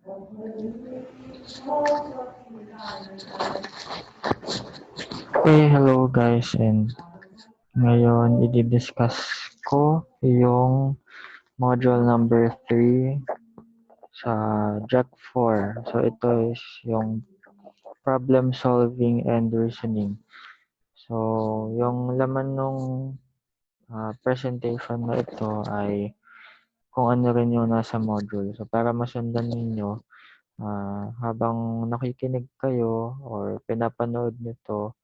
Okay, hello guys, and ngayon i-discuss ko yung module number 3 sa JAC 4. So ito is yung problem solving and reasoning. So yung laman nung presentation na ito ay kung ano rin yung nasa module. So para masundan ninyo, habang nakikinig kayo or pinapanood nyo to,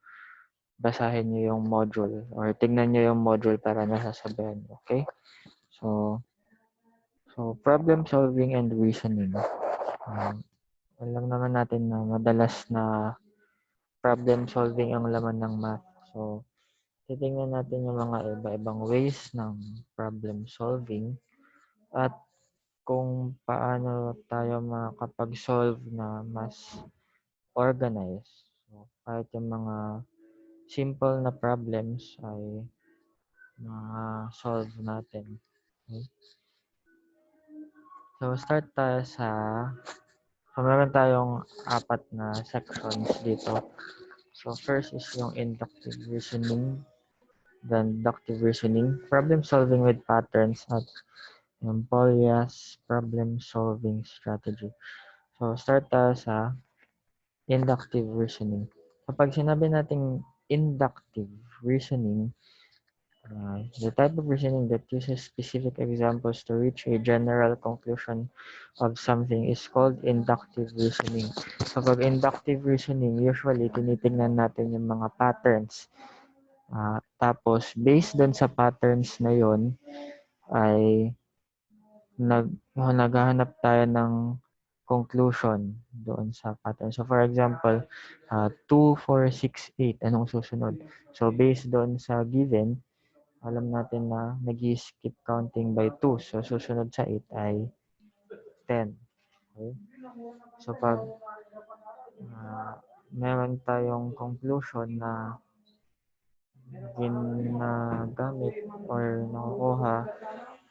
basahin niyo yung module or tignan niyo yung module para nasasabihan niyo. Okay? So, problem solving and reasoning. Alam naman natin na madalas na problem solving ang laman ng math. So, titingnan natin yung mga iba-ibang ways ng problem solving at kung paano tayo makapag-solve na mas organized. So, kahit yung mga simple na problems ay solve natin. Okay? So, start tayo meron tayong 4 na sections dito. So, first is yung inductive reasoning, then deductive reasoning, problem solving with patterns, at yung Polya's problem solving strategy. So, start tayo sa inductive reasoning. Kapag sinabi nating inductive reasoning, the type of reasoning that uses specific examples to reach a general conclusion of something is called inductive reasoning. Kapag inductive reasoning, usually tinitingnan natin yung mga patterns. Tapos, based dun sa patterns na yon ay naghahanap tayo ng conclusion doon sa pattern. So, for example, 2, 4, 6, 8, anong susunod? So, based doon sa given, alam natin na nag-skip counting by 2. So, susunod sa 8 ay 10. Okay? So, pag meron tayong conclusion na ginagamit or nakukuha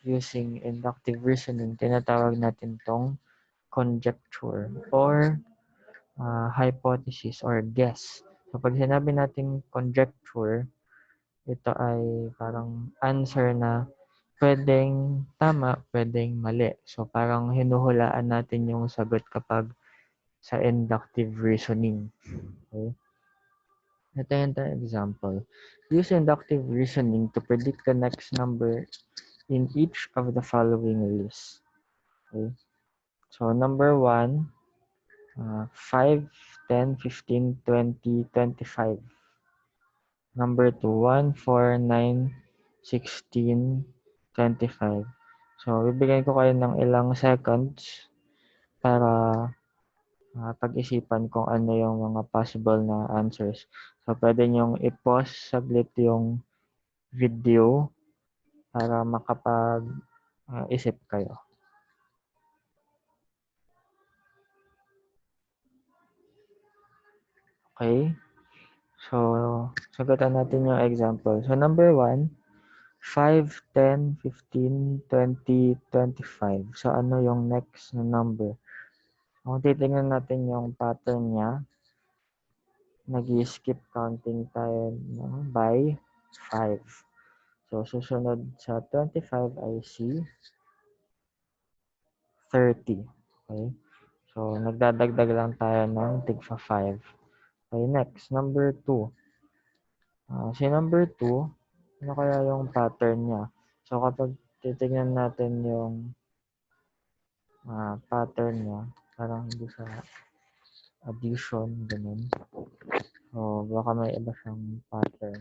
using inductive reasoning, tinatawag natin tong conjecture or hypothesis or guess. So, pag sinabi natin conjecture, ito ay parang answer na pwedeng tama, pwedeng mali. So, parang hinuhulaan natin yung sagot kapag sa inductive reasoning. Okay? Ito yung example. Use inductive reasoning to predict the next number in each of the following lists. Okay? So, number 1, 5, 10, 15, 20, 25. Number 2, 1, 4, 9, 16, 25. So, bibigyan ko kayo ng ilang seconds para pag-isipan kung ano yung mga possible na answers. So, pwede nyong i-pause saglit yung video para makapag-isip kayo. Okay? So, sagutan natin yung example. So, number 1, 5, 10, 15, 20, 25. So, ano yung next na number? Kung titingnan natin yung pattern niya, nag-skip counting tayo by 5. So, susunod sa 25 ay si 30. Okay? So, nagdadagdag lang tayo ng tigpa 5. Okay, next, number 2. Si number 2, ano kaya yung pattern niya? So, kapag titingnan natin yung pattern niya, parang hindi sa addition, ganun. So, baka may iba siyang pattern.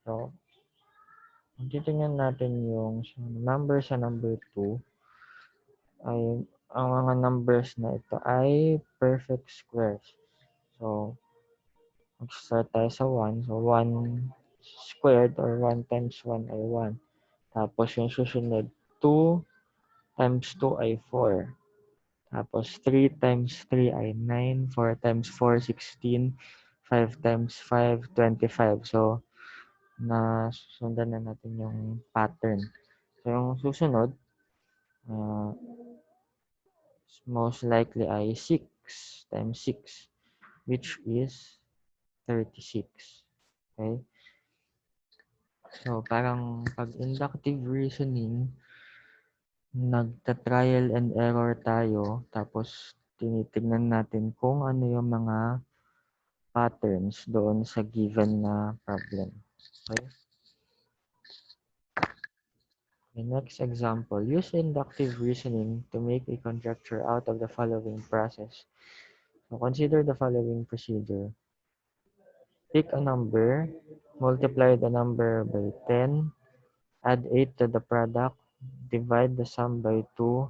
So, kung titingnan natin yung number sa number 2, ay ang mga numbers na ito ay perfect squares. So, mag-start tayo sa 1. So, 1 squared or 1 times 1 ay 1. Tapos, yung susunod, 2 times 2 ay 4. Tapos, 3 times 3 ay 9. 4 times 4, 16. 5 times 5, 25. So, nasundan na natin yung pattern. So, yung susunod, most likely ay 6 times 6, which is 36. Okay? So, parang pag inductive reasoning, nagta-trial and error tayo, tapos tinitignan natin kung ano yung mga patterns doon sa given na problem. Okay? The next example, use inductive reasoning to make a conjecture out of the following process. So consider the following procedure. Pick a number, multiply the number by 10, add 8 to the product, divide the sum by 2,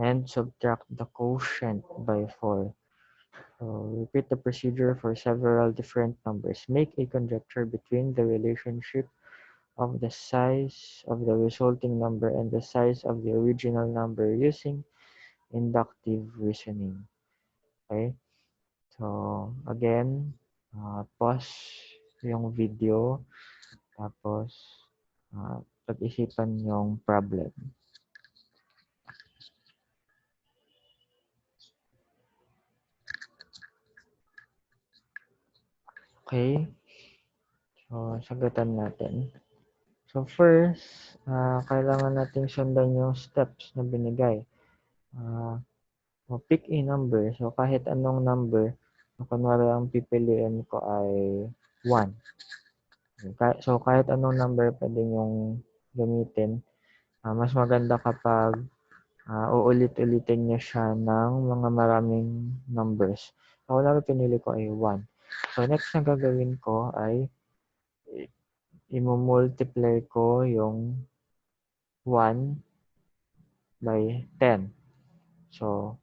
and subtract the quotient by 4. So repeat the procedure for several different numbers. Make a conjecture between the relationship of the size of the resulting number and the size of the original number using inductive reasoning. Okay? So, again, pause yung video, tapos pag-isipan yung problem. Okay? So, sagutan natin. So, first, kailangan nating sundan yung steps na binigay. Pick a number. So, kahit anong number, kunwari ang pipiliin ko ay 1. So, kahit anong number pwede yung gamitin. Mas maganda kapag uulit-ulitin niya siya ng mga maraming numbers. So, kunwari pinili ko ay 1. So, next na gagawin ko ay i-multiply ko yung 1 by 10. So,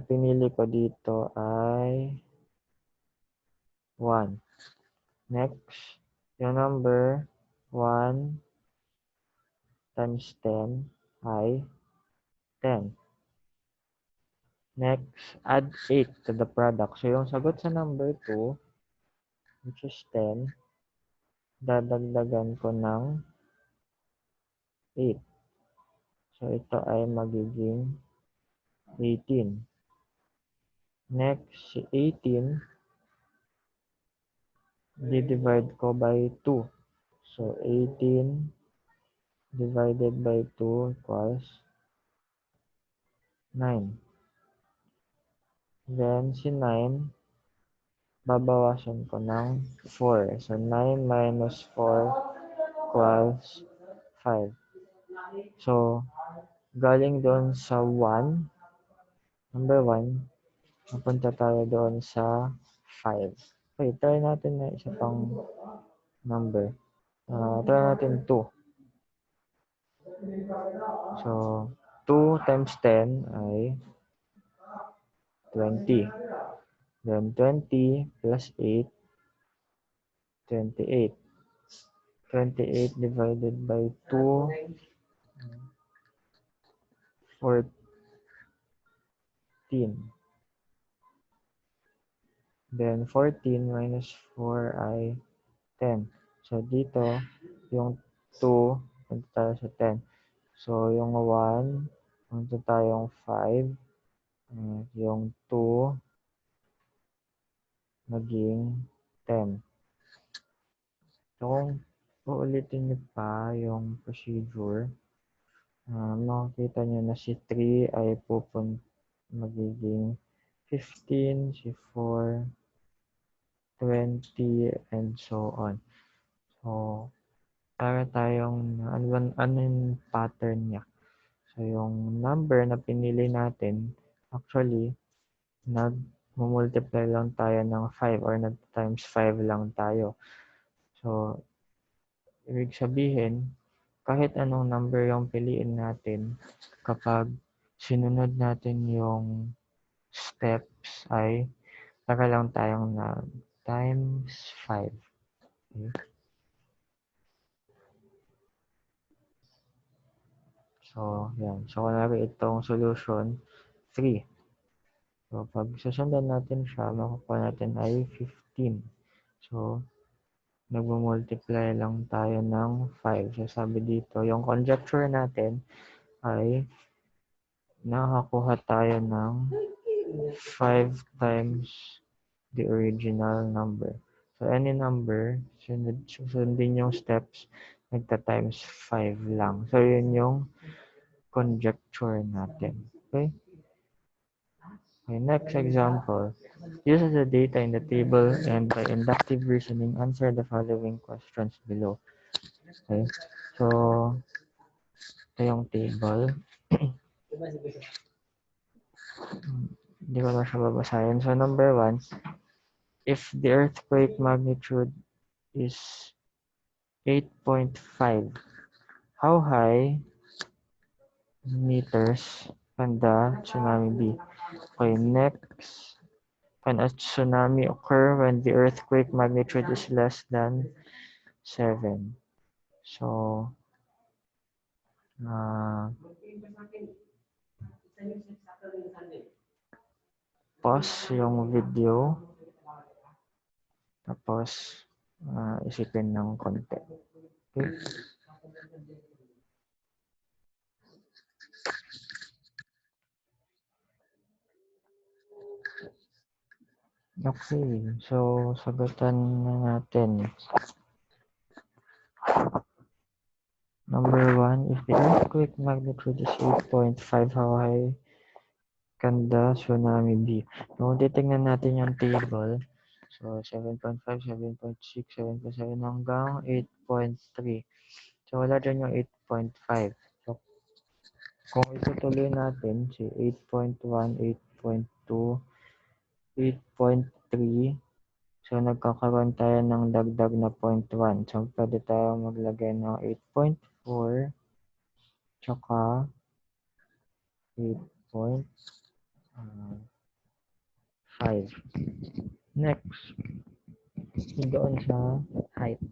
pinili ko dito ay 1. Next, yung number 1 times 10 ay 10. Next, add 8 to the product. So, yung sagot sa number 2, which is 10, dadagdagan ko ng 8. So, ito ay magiging 18. Next, si 18, di-divide ko by 2. So, 18 divided by 2 equals 9. Then, si 9, babawasan ko ng 4. So, 9 minus 4 equals 5. So, galing doon sa 1, number 1, napunta tayo doon sa 5. Okay, try natin na isa pang number. Try natin 2. So, 2 times 10 ay 20. Then, 20 plus 8, 28. 28 divided by 2, 14. Then, 14 minus 4 ay 10. So, dito, yung 2, punta tayo sa 10. So, yung 1, punta tayong 5. Yung 2, naging 10. So, kung uulitin niyo pa yung procedure, makikita niyo na si 3 ay magiging 15, si 4, 20, and so on. So, para tayong, ano yung pattern niya? So, yung number na pinili natin, actually, nag-multiply lang tayo ng 5 or nag-times 5 lang tayo. So, ibig sabihin, kahit anong number yung piliin natin, kapag sinunod natin yung steps ay para lang tayong na times 5. Okay? So, yan. So, kunwari itong solution, 3. So, pag susundan natin siya, makukuha natin ay 15. So, nagmo-multiply lang tayo ng 5. So, sabi dito, yung conjecture natin ay nakakuha tayo ng 5 times the original number. So, any number, susundin yung steps, nagta-times 5 lang. So, yun yung conjecture natin. Okay? Okay, next example. Use the data in the table and by inductive reasoning, answer the following questions below. Okay? So, ito yung table. Hindi ko na siya babasahin. So, number 1, if the earthquake magnitude is 8.5, how high meters can the tsunami be? Okay, next, can a tsunami occur when the earthquake magnitude is less than 7? So, pause yung video, tapos isipin ng konti. Okay? Okay, so sagutan na natin. Number 1, if the earthquake magnitude is 8.5, how high can the tsunami be? So, titingnan natin yung table. So, 7.5, 7.6, 7.7 hanggang 8.3. So, wala dyan yung 8.5. So, kung itutuloy natin, si 8.1, 8.2, 8.3, so nagkakaroon tayo ng dagdag na 0.1. So, pwede tayo maglagay ng 8.4, tsaka 8.5. Next, doon sa height.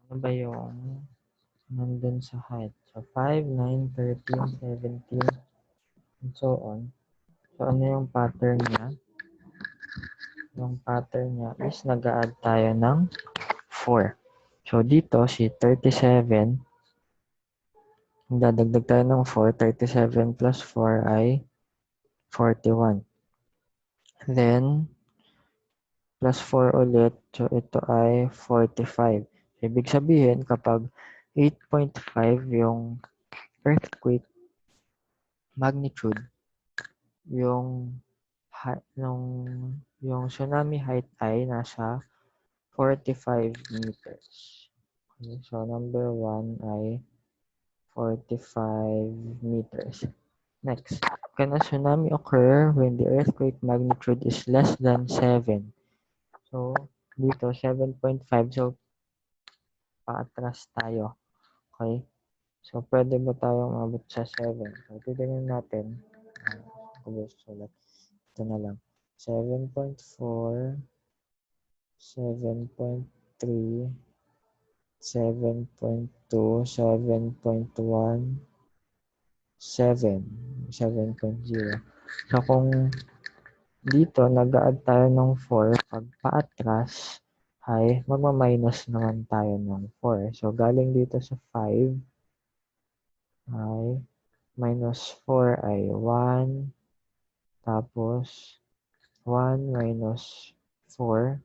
Ano ba yung nandun sa height? So, 5, 9, 13, 17, and so on. So, ano yung pattern niya? Yung pattern niya is nag-a-add tayo ng 4. So, dito, si 37, dadagdag tayo ng 4. 37 plus 4 ay 41. Then, plus 4 ulit. So, ito ay 45. Ibig sabihin, kapag 8.5 yung earthquake magnitude, yung yung tsunami height ay nasa 45 meters. Okay, so, number 1 ay 45 meters. Next, can a tsunami occur when the earthquake magnitude is less than 7? So, dito, 7.5. So, paatras tayo. Okay? So, pwede ba tayong umabot sa 7? So, titignan natin. Sulat. Ito na lang. 7.4, 7.3, 7.2, 7.1, 7, 7.0. So, kung dito, nag-a-add tayo ng 4, pag paatras, ay magma-minus naman tayo ng 4. So, galing dito sa 5, ay minus 4 ay 1, tapos 1 minus 4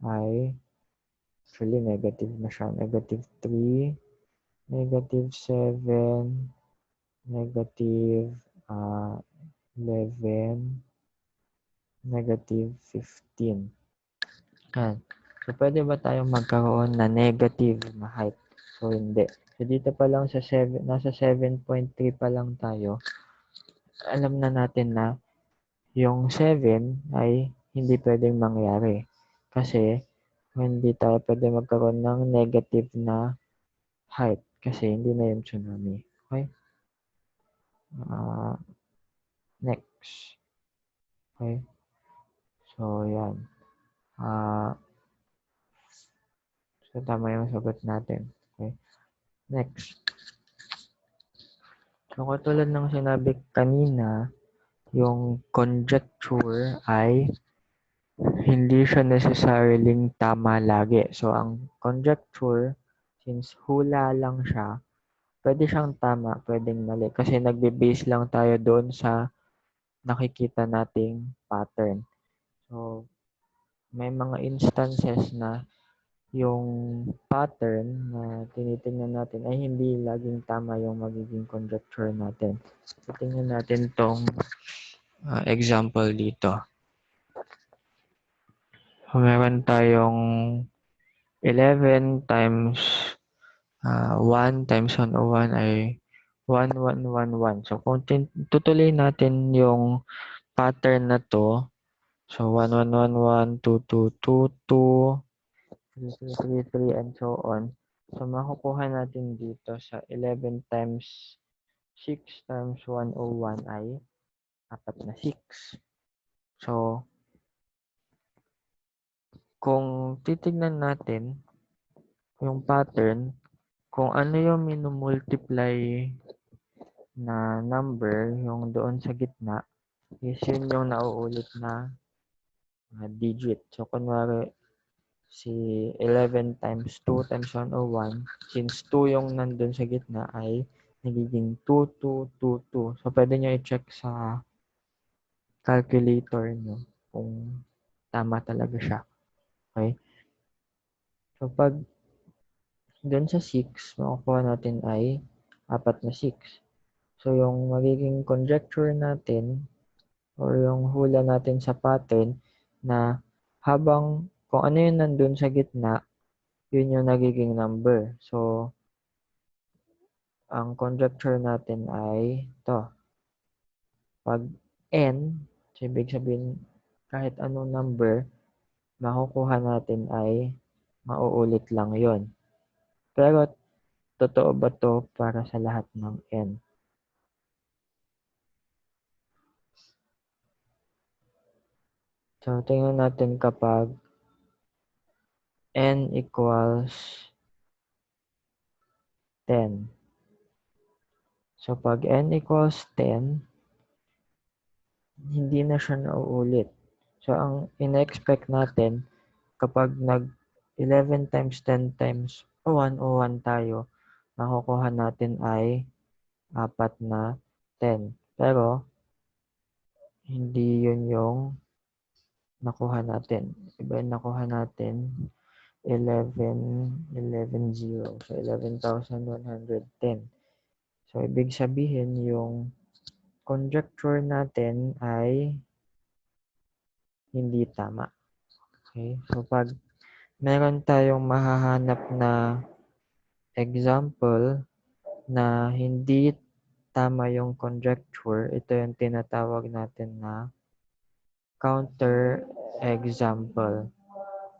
ay, actually, negative na siya. Negative 3, negative 7, negative 11, negative 15. Yan. So, pwede ba tayong magkaroon na negative na height? So, hindi. So, dito pa lang sa 7, nasa 7.3 pa lang tayo. Alam na natin na yung 7 ay hindi pwedeng mangyari. Kasi, hindi tayo pwede magkaroon ng negative na height. Kasi, hindi na yung tsunami. Okay? Next. Okay? So, yan. So, tama yung sagot natin. Okay? Next. So, katulad ng sinabi kanina, yung conjecture ay hindi siya necessarily tama lagi. So, ang conjecture, since hula lang siya, Pwede siyang tama, pwedeng mali. Kasi nagbe-base lang tayo doon sa nakikita nating pattern. So, may mga instances na yung pattern na tinitingnan natin ay hindi laging tama yung magiging conjecture natin. So, tingnan natin tong example dito. So, meron tayong 11 times 1 times 101 ay 1111. So, kung tutuloy natin yung pattern na to, so 1111, 2222, 3333, and so on. So, makukuha natin dito sa 11 times 6 times 101 ay 4 na 6. So, kung titignan natin yung pattern, kung ano yung minumultiply na number, yung doon sa gitna, is yun yung nauulit na digit. So, kunwari, si 11 times 2 times 101, since 2 yung nandun sa gitna ay nagiging 2222. So, pwede nyo i-check sa calculator nyo kung tama talaga siya. Okay? So, pag dun sa 6, makukuha natin ay 4 na 6. So, yung magiging conjecture natin or yung hula natin sa pattern na habang kung ano yung nandun sa gitna, yun yung nagiging number. So, ang conjecture natin ay to. Pag n, so ibig sabihin kahit anong number, makukuha natin ay mauulit lang yon. Pero, totoo ba to para sa lahat ng n? So, tingnan natin kapag n equals 10. So, pag n equals 10, hindi na siya nauulit. So, ang in-expect natin, kapag nag 11 times 10 times 101 tayo, makukuha natin ay 4 na 10. Pero, hindi yun yung nakuha natin. Iba yung nakuha natin, 11,0. So, 11,110. So, ibig sabihin yung conjecture natin ay hindi tama. Okay? So, pag meron tayong mahahanap na example na hindi tama yung conjecture, ito yung tinatawag natin na counter example.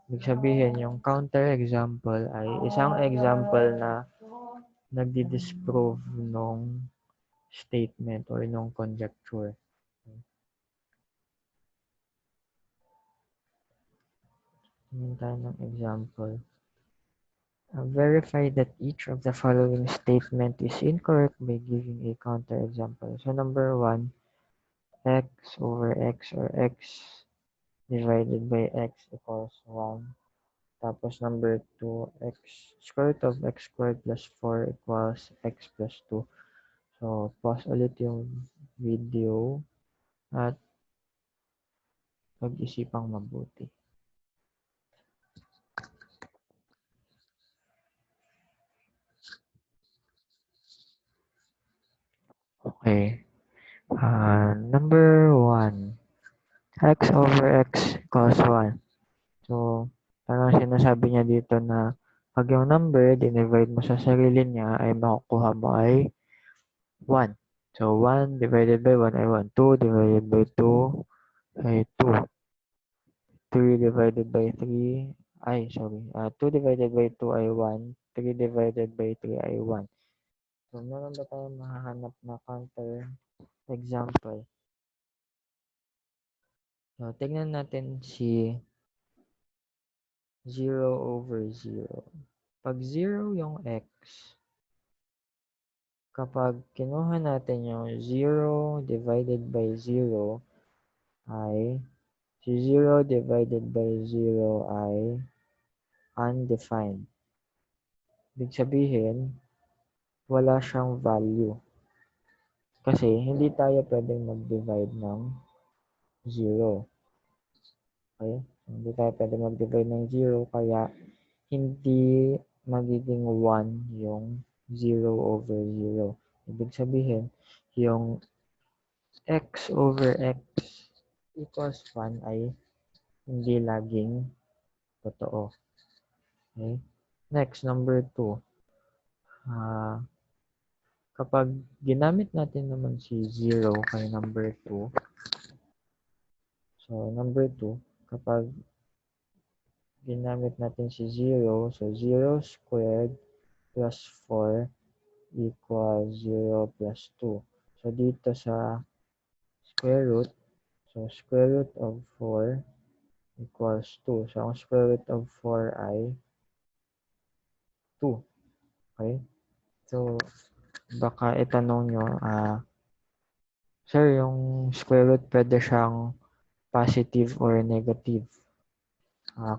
Ibig sabihin, yung counter example ay isang example na nagdi-disprove nung statement or nung conjecture. Tingnan tayo ng example. Verify that each of the following statement is incorrect by giving a counterexample. So number 1, x over x or x divided by x equals 1. Tapos number 2, x square root of x squared plus 4 equals x plus 2. So pause ulit yung video at pag-isipang mabuti. Okay. Number 1, x over x equals 1. So, parang sinasabi niya dito na pag yung number, dinivide mo sa sarili niya, ay makukuha mo ay 1. So, 1 divided by 1 ay 1. 2 divided by 2 ay 2. 3 divided by 3 ay, sorry. 2 divided by 2 ay 1. 3 divided by 3 ay 1. So, meron ba tayong mahahanap na counter example? So, tignan natin si 0 over 0. Pag 0 yung x, kapag kinuha natin yung 0 divided by 0 ay si 0 divided by 0 ay undefined. Ibig sabihin, wala siyang value. Kasi hindi tayo pwedeng mag-divide ng 0. Okay? Hindi tayo pwedeng mag-divide ng 0 kaya hindi magiging 1 yung 0 over 0. Ibig sabihin, yung x over x equals 1 ay hindi laging totoo. Okay? Next, number 2. Kapag ginamit natin naman si 0 kay number 2, so number 2, kapag ginamit natin si 0, so 0 squared plus 4 equals 0 plus 2. So dito sa square root, so square root of 4 equals 2. So ang square root of 4 ay 2. Okay? So baka itanong nyo, sir, yung square root pwede siyang positive or negative.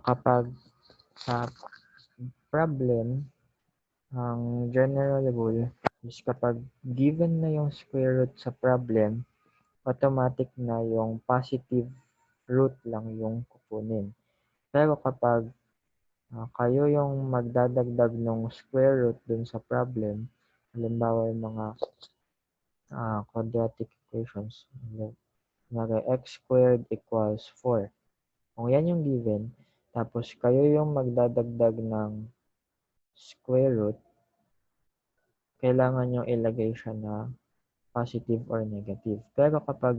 Kapag sa problem, ang general rule is kapag given na yung square root sa problem, automatic na yung positive root lang yung kukunin. Pero kapag kayo yung magdadagdag ng square root dun sa problem, halimbawa yung mga quadratic equations, x squared equals 4. Kung yan yung given, tapos kayo yung magdadagdag ng square root, kailangan nyo ilagay siya na positive or negative. Pero kapag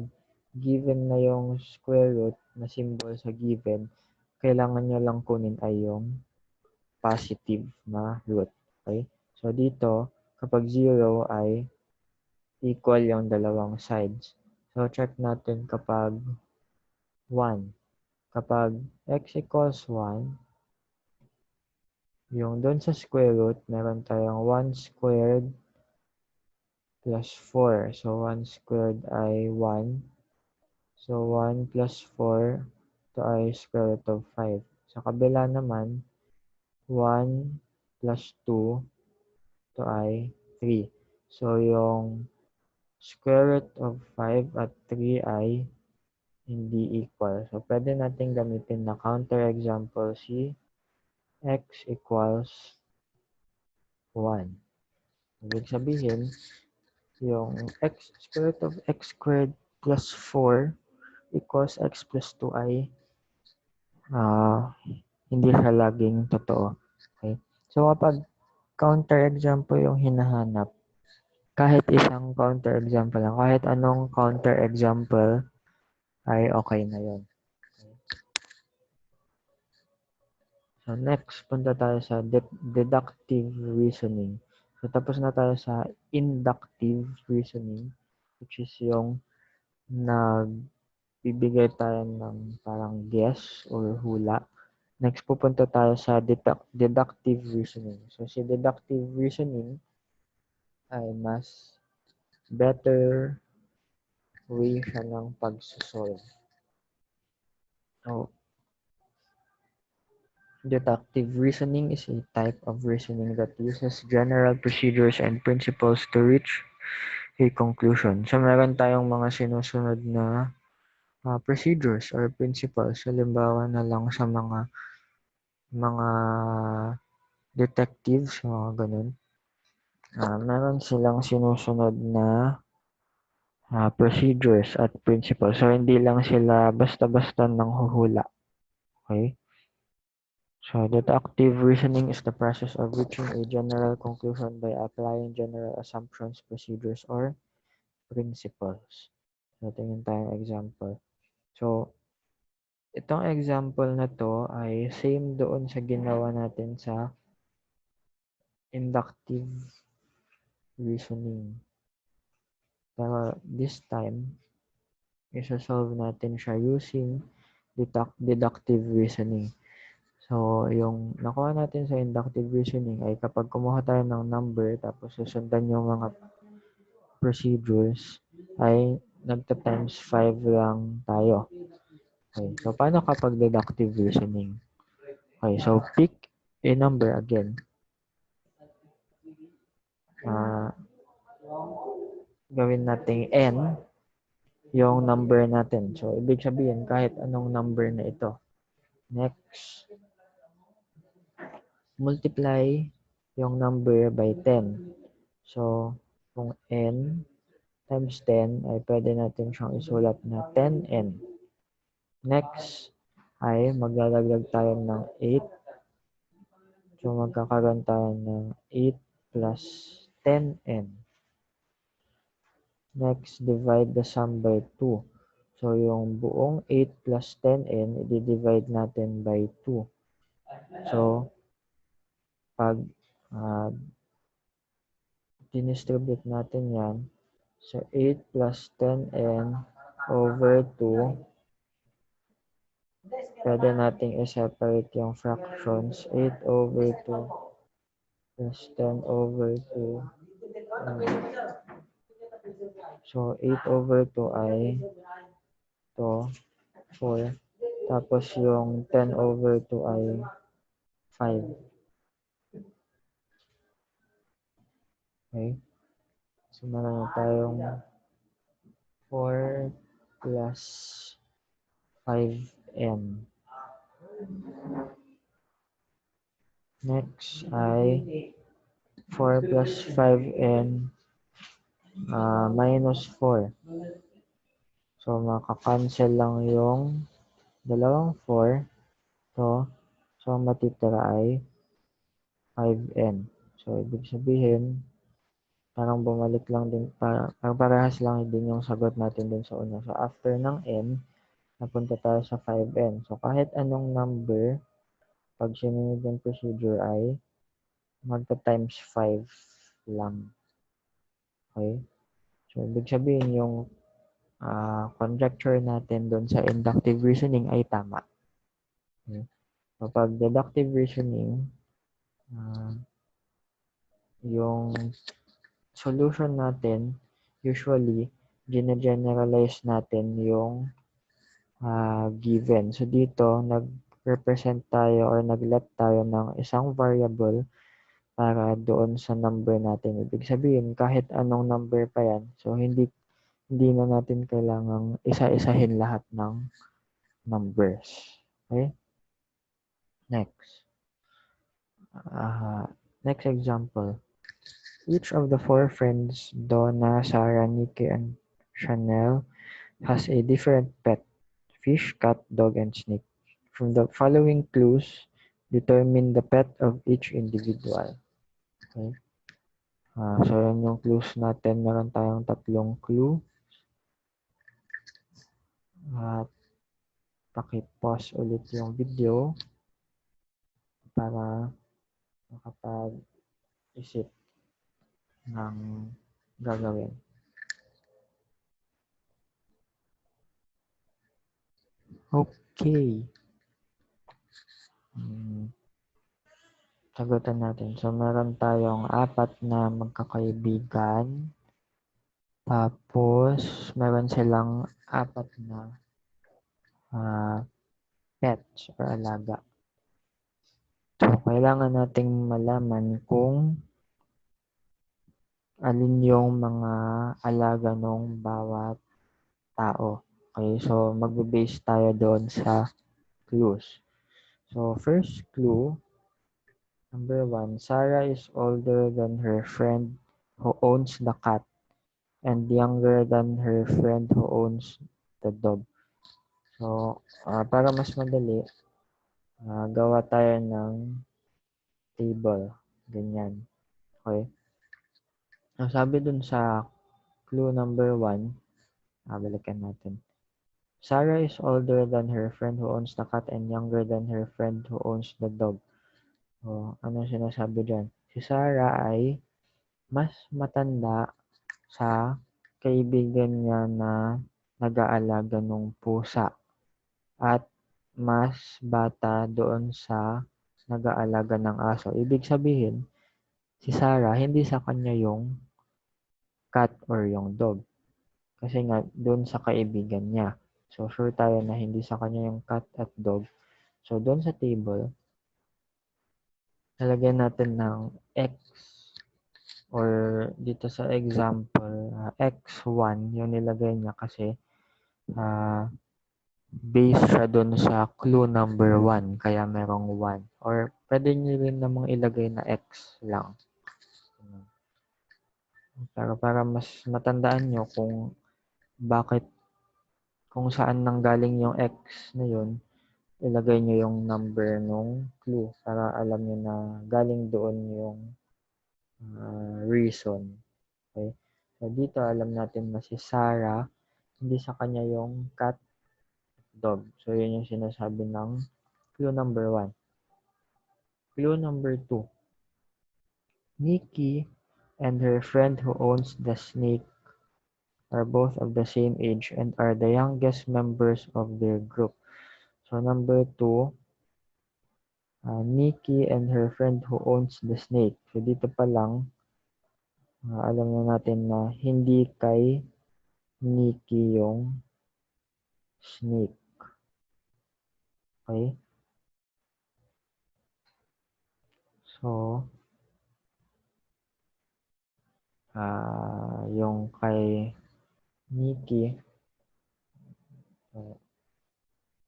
given na yung square root na symbol sa given, kailangan nyo lang kunin ay yung positive na root. Okay? So dito, kapag 0 ay equal yung dalawang sides. So check natin kapag 1. Kapag x equals 1, yung doon sa square root, meron tayong 1 squared plus 4. So 1 squared ay 1. So 1 plus 4, ito ay square root of 5. Sa kabila naman, 1 plus 2, ito ay 3. So yung square root of 5 at 3 ay hindi equal. So pwede natin gamitin na counter example si x equals 1. Ibig sabihin, yung square root of x squared plus 4 equals x plus 2 ay hindi siya laging totoo. Okay? So kapag counter example yung hinahanap, kahit isang counter example lang, kahit anong counter example ay okay na yon. So next, punta tayo sa deductive reasoning. So tapos na tayo sa inductive reasoning, which is yung nagbibigay tayo ng parang guess or hula. Next, pupunta tayo sa deductive reasoning. So si deductive reasoning ay mas better way siya ng pag-solve. So, deductive reasoning is a type of reasoning that uses general procedures and principles to reach a conclusion. So, meron tayong mga sinusunod na procedures or principles. Halimbawa na lang sa mga detectives, mga ganun. Meron silang sinusunod na procedures at principles. So, hindi lang sila basta-basta nang huhula. Okay? So, deductive reasoning is the process of reaching a general conclusion by applying general assumptions, procedures, or principles. So, tingnan tayong example. So, itong example na to ay same doon sa ginawa natin sa inductive reasoning. Pero this time, isa-solve natin siya using deductive reasoning. So, yung nakuha natin sa inductive reasoning ay kapag kumuha tayo ng number tapos susundan yung mga procedures ay nagta-times 5 lang tayo. Okay, so paano kapag deductive reasoning? Okay, so pick a number again. gawin nating n yung number natin. So, ibig sabihin, kahit anong number na ito. Next, multiply yung number by 10. So, kung n times 10 ay pwede natin siyang isulat na 10n. Next ay maglalaglag tayo ng 8. So, magkakaroon tayo ng 8 plus 10n. Next, divide the sum by 2. So, yung buong 8 plus 10n, i-divide natin by 2. So, pag dinistribute natin yan, so 8 plus 10n over 2, pwede nating i-separate yung fractions. 8 over 2 plus 10 over 2. So, 8 over 2 ay to 4. Tapos yung 10 over 2 ay 5. Okay? So, meron na tayong 4 plus 5n. Next ay 4 plus 5n minus 4. So, makakancel lang yung dalawang 4 to. So, matitira ay 5n. So, ibig sabihin, parang bumalik lang din, parang parehas lang din yung sagot natin dun sa una. So, after ng n, napunta tayo sa 5n. So, kahit anong number, pag sinunod yung procedure ay magta-times 5 lang. Okay? So, ibig sabihin yung conjecture natin doon sa inductive reasoning ay tama. Okay? So, pag deductive reasoning, yung solution natin, usually, gine-generalize natin yung given. So, dito, nag-represent tayo or nag-let tayo ng isang variable para doon sa number natin. Ibig sabihin, kahit anong number pa yan, so hindi na natin kailangang isa-isahin lahat ng numbers. Okay? Next. Next example. Each of the 4 friends, Donna, Sarah, Nikki, and Chanel, has a different pet: fish, cat, dog, and snake. From the following clues, determine the pet of each individual. Okay? So, yan yung clues natin. Meron tayong 3 clue. At paki-pause ulit yung video para makapag-isip ng gagawin. Okay. Sagutan natin. So, meron tayong 4 na magkakaibigan. Tapos, meron silang 4 na pets or alaga. So, kailangan nating malaman kung alin yung mga alaga ng bawat tao. Okay, so magbe-base tayo doon sa clues. So, first clue, number 1, Sarah is older than her friend who owns the cat and younger than her friend who owns the dog. So, para mas madali, gawa tayo ng table. Ganyan. Okay? Ang sabi dun sa clue number 1, balikan natin. Sarah is older than her friend who owns the cat and younger than her friend who owns the dog. So, ano sinasabi dyan? Si Sarah ay mas matanda sa kaibigan niya na nag-aalaga ng pusa at mas bata doon sa nag-aalaga ng aso. Ibig sabihin, si Sarah, hindi sa kanya yung cat or yung dog. Kasi nga, doon sa kaibigan niya. So, sure tayo na hindi sa kanya yung cat at dog. So, doon sa table, lalagyan natin ng X or dito sa example, x1 yung nilagay niya kasi based siya dun sa clue number 1, kaya merong 1. Or pwede nyo rin namang ilagay na x lang. Pero para mas matandaan nyo bakit, kung saan nanggaling yung x na yun, ilagay nyo yung number nung clue para alam nyo na galing doon yung reason. Okay? So dito alam natin na si Sarah, hindi sa kanya yung cat, dog. So yun yung sinasabi ng clue number 1. Clue number 2. Nikki and her friend who owns the snake are both of the same age and are the youngest members of their group. So number 2, Nikki and her friend who owns the snake. So dito pa lang, alam na natin na hindi kay Nikki yung snake. Okay? So, yung kay Nikki,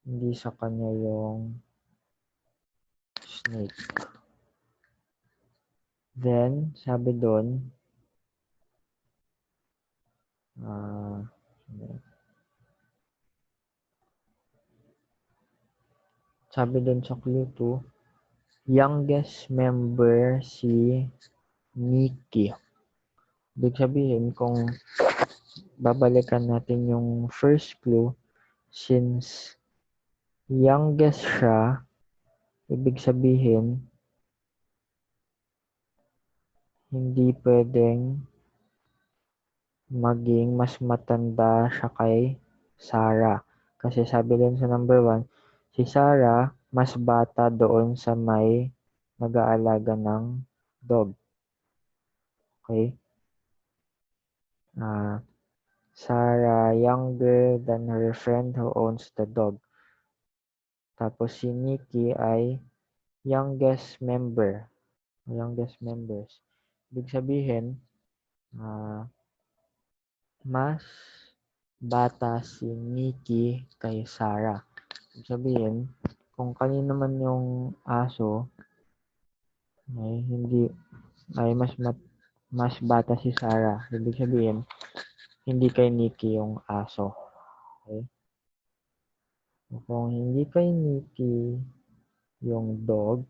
hindi sa kanya yung snake. Then, sabi doon, sabi doon sa clue 2, youngest member si Nikki. Ibig sabihin, kung babalikan natin yung first clue, since youngest siya, ibig sabihin, hindi pwedeng maging mas matanda siya kay Sarah. Kasi sabi din sa number 1, si Sarah mas bata doon sa may nag-aalaga ng dog. Okay? Sarah younger than her friend who owns the dog. Tapos si Nikki ay youngest members. Ibig sabihin, mas bata si Nikki kay Sarah. Ibig sabihin, kung kanino man yung aso, ay mas bata si Sarah. Ibig sabihin, hindi kay Nikki yung aso. Okay? Kung hindi kay Nikki yung dog,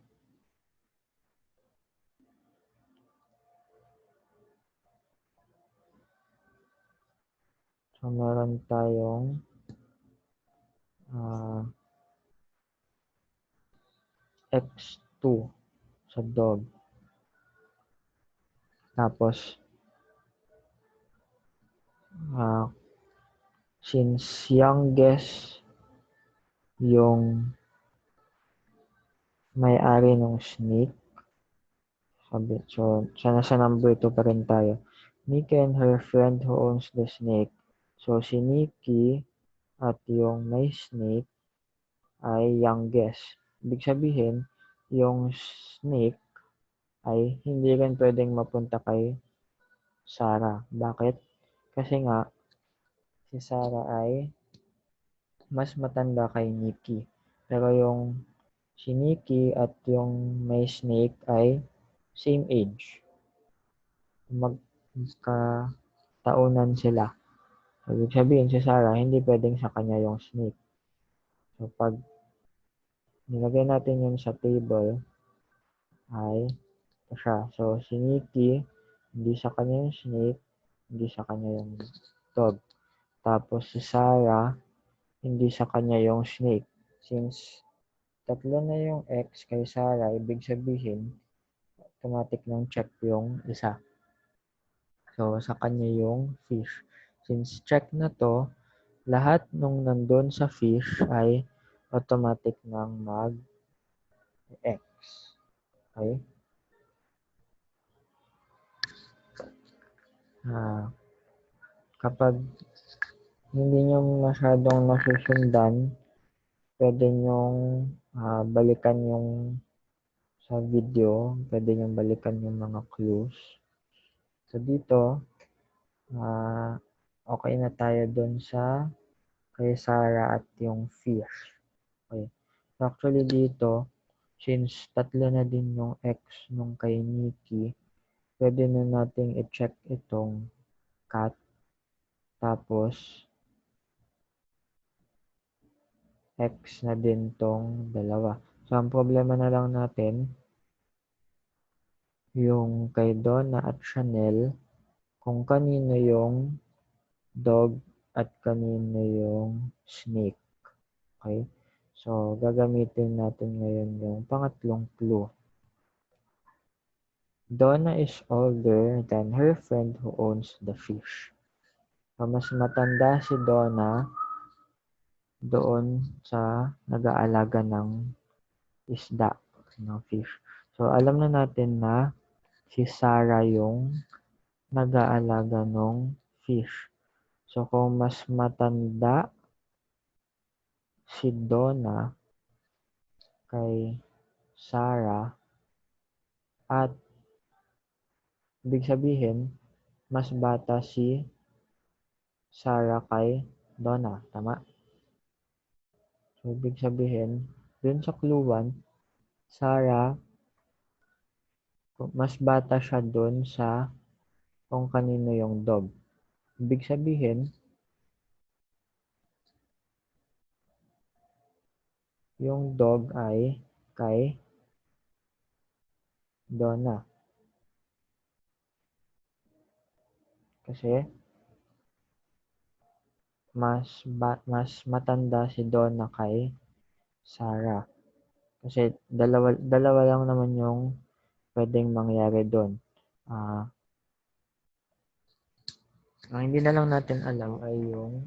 so meron tayong X2 sa dog. Tapos, since youngest yung may-ari ng snake, so sa number 2 pa rin tayo. Nikki and her friend who owns the snake. So, si Nikki at yung may snake ay youngest. Ibig sabihin, yung snake ay hindi rin pwedeng mapunta kay Sarah. Bakit? Kasi nga, si Sarah ay mas matanda kay Nikki. Pero yung si Nikki at yung may snake ay same age. Magkataunan sila. Ibig sabihin si Sarah, hindi pwedeng sa kanya yung snake. So pag nilagay natin yun sa table, ay ito siya. So si Nikki, hindi sa kanya yung snake, hindi sa kanya yung dog. Tapos si Sarah, hindi sa kanya yung snake. Since tatlo na yung X kay Sarah, ibig sabihin, automatic nang check yung isa. So, sa kanya yung fish. Since check na to, lahat nung nandun sa fish ay automatic nang mag-X. Okay? Kapag hindi nyo masyadong nasusundan, pwede nyong balikan yung sa video, pwede nyong balikan yung mga clues So dito, okay na tayo dun sa kay Sarah at yung fish. Okay. So actually dito, since tatlo na din yung ex nung kay Nikki, pwede na nating i-check itong cat. Tapos, ex na din tong dalawa. So, ang problema na lang natin, yung kay Donna at Chanel, kung kanino yung dog at kanino yung snake. Okay? So, gagamitin natin ngayon yung pangatlong clue. Donna is older than her friend who owns the fish. So, mas matanda si Donna doon sa nag-aalaga ng isda, ng fish. So, alam na natin na si Sarah yung nag-aalaga ng fish. So, kung mas matanda si Donna kay Sarah at ibig sabihin, mas bata si Sarah kay Donna. Tama? So, ibig sabihin, dun sa clue 1, Sarah, mas bata siya dun sa kung kanino yung dog. Ibig sabihin, yung dog ay kay Donna. Kasi mas matanda si Donna kay Sarah. Kasi dalawa lang naman yung pwedeng mangyari doon. Ang hindi na lang natin alam ay yung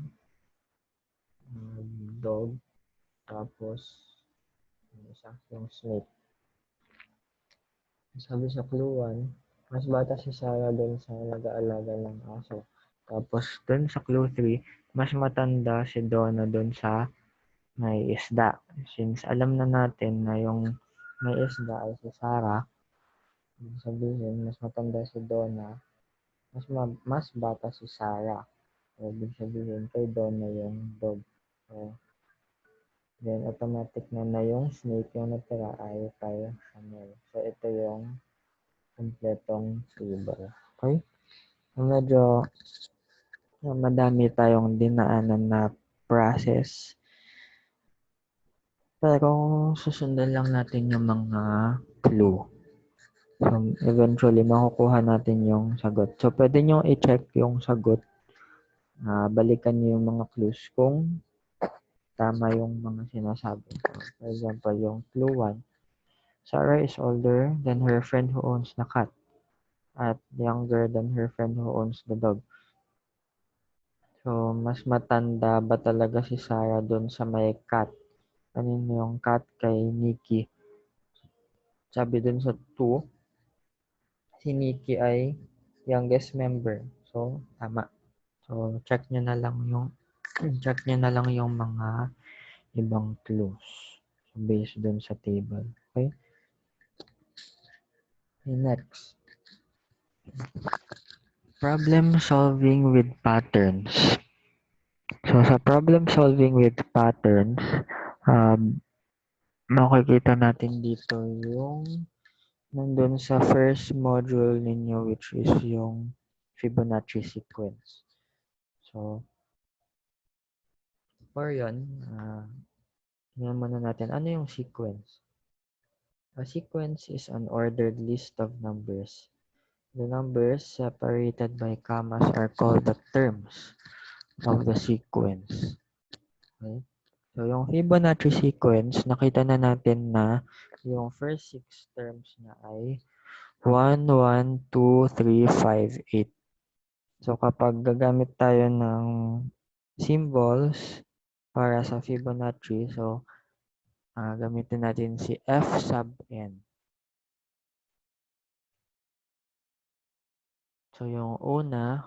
dog, tapos yung snake. Sabi sa clue 1, mas bata si Sarah doon sa nag-aalaga ng aso. Tapos doon sa clue 3, mas matanda si Donna doon sa may isda. Since alam na natin na yung may isda ay si Sarah, ibig sabihin, mas matanda si Donna, mas bata si Sarah. So, ibig sabihin, kay Donna yung dog. So, then, automatic na yung snake yung natira ay kay Chanel. So, ito yung kompletong table. Okay? So, medyo madami tayong dinaanan na process. Pero susundan lang natin yung mga clue. So, eventually, makukuha natin yung sagot. So, pwede nyo i-check yung sagot. Balikan nyo yung mga clues kung tama yung mga sinasabi. So, for example, yung clue 1, Sarah is older than her friend who owns the cat at younger than her friend who owns the dog. So, mas matanda ba talaga si Sarah doon sa may cat? Kanino yung cat kay Nikki? Sabi doon sa 2, si Nikki ay youngest member. So, tama. So, check nyo na lang yung check nyo na lang yung mga ibang clues. So, based doon sa table. Okay? Next. Problem solving with patterns. So, sa problem solving with patterns, makikita natin dito yung nandun sa first module ninyo, which is yung Fibonacci sequence. So, for yun, tingnan muna natin, ano yung sequence? A sequence is an ordered list of numbers. The numbers separated by commas are called the terms of the sequence. Okay? So, yung Fibonacci sequence, nakita na natin na yung first 6 terms na ay 1, 1, 2, 3, 5, 8. So, kapag gagamit tayo ng symbols para sa Fibonacci, so, gamitin natin si F sub n. So, yung una,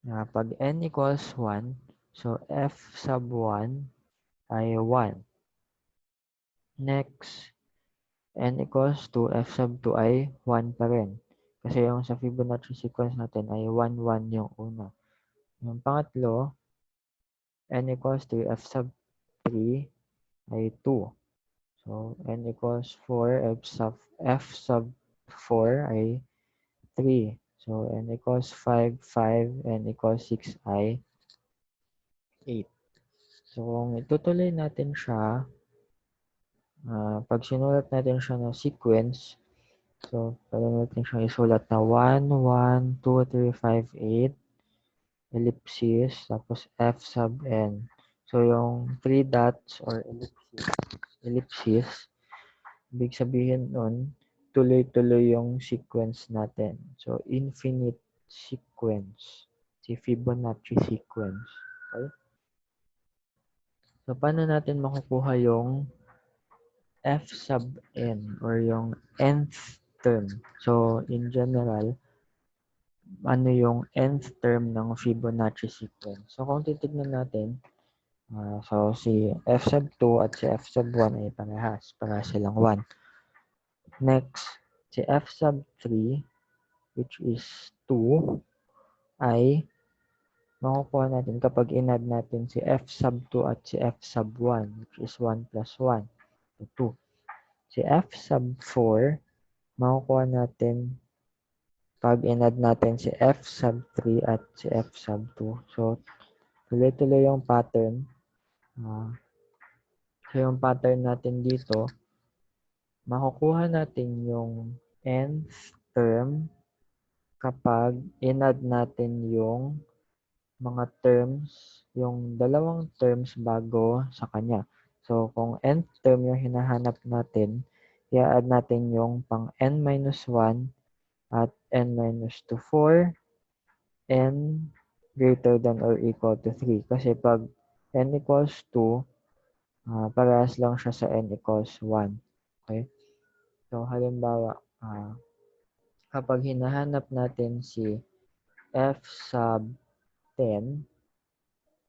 pag n equals 1, so F sub 1 ay 1. Next, n equals 2, F sub 2 ay 1 pa rin. Kasi yung sa Fibonacci sequence natin ay 1, 1 yung una. Yung pangatlo, n equals 3, f sub 3 ay 2. So, n equals 4, f sub 4 ay 3. So, n equals 5, 5, n equals 6 ay 8. So, kung itutuloy natin siya, pag sinulat natin siya ng sequence, so, pwede natin siyang isulat na 1, 1, 2, 3, 5, 8, ellipsis, tapos f sub n. So, yung 3 dots or ellipsis, ibig sabihin nun, tuloy-tuloy yung sequence natin. So, infinite sequence. Si Fibonacci sequence. Okay? So, paano natin makukuha yung f sub n or yung nth term? So, in general, ano yung nth term ng Fibonacci sequence? So, kung titignan natin, so si f sub 2 at si f sub 1 ay parehas. Parehas silang 1. Next, si f sub 3, which is 2, ay makukuha natin kapag inad natin si f sub 2 at si f sub 1, which is 1 plus 1, so 2. Si f sub 4, makukuha natin pag inad natin si f sub 3 at si f sub 2. So, tuloy-tuloy yung pattern. So, yung pattern natin dito, makukuha natin yung nth term kapag inad natin yung mga terms, yung dalawang terms bago sa kanya. So, kung nth term yung hinahanap natin, i-add natin yung pang n minus 1 at n minus 2 for n greater than or equal to 3. Kasi pag n equals 2, parehas lang siya sa n equals 1. Okay? So, halimbawa, kapag hinahanap natin si f sub 10,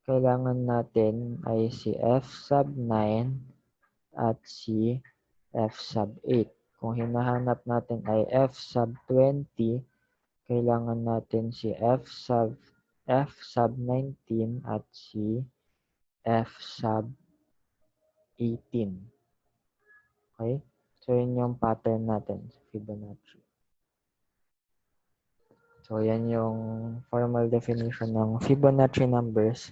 kailangan natin ay si f sub 9 at si f sub 8. Kung hinahanap natin ay f sub 20, kailangan natin si f sub 19 at si f sub 18. Okay? So, yun yung pattern natin sa Fibonacci. So, yan yung formal definition ng Fibonacci numbers.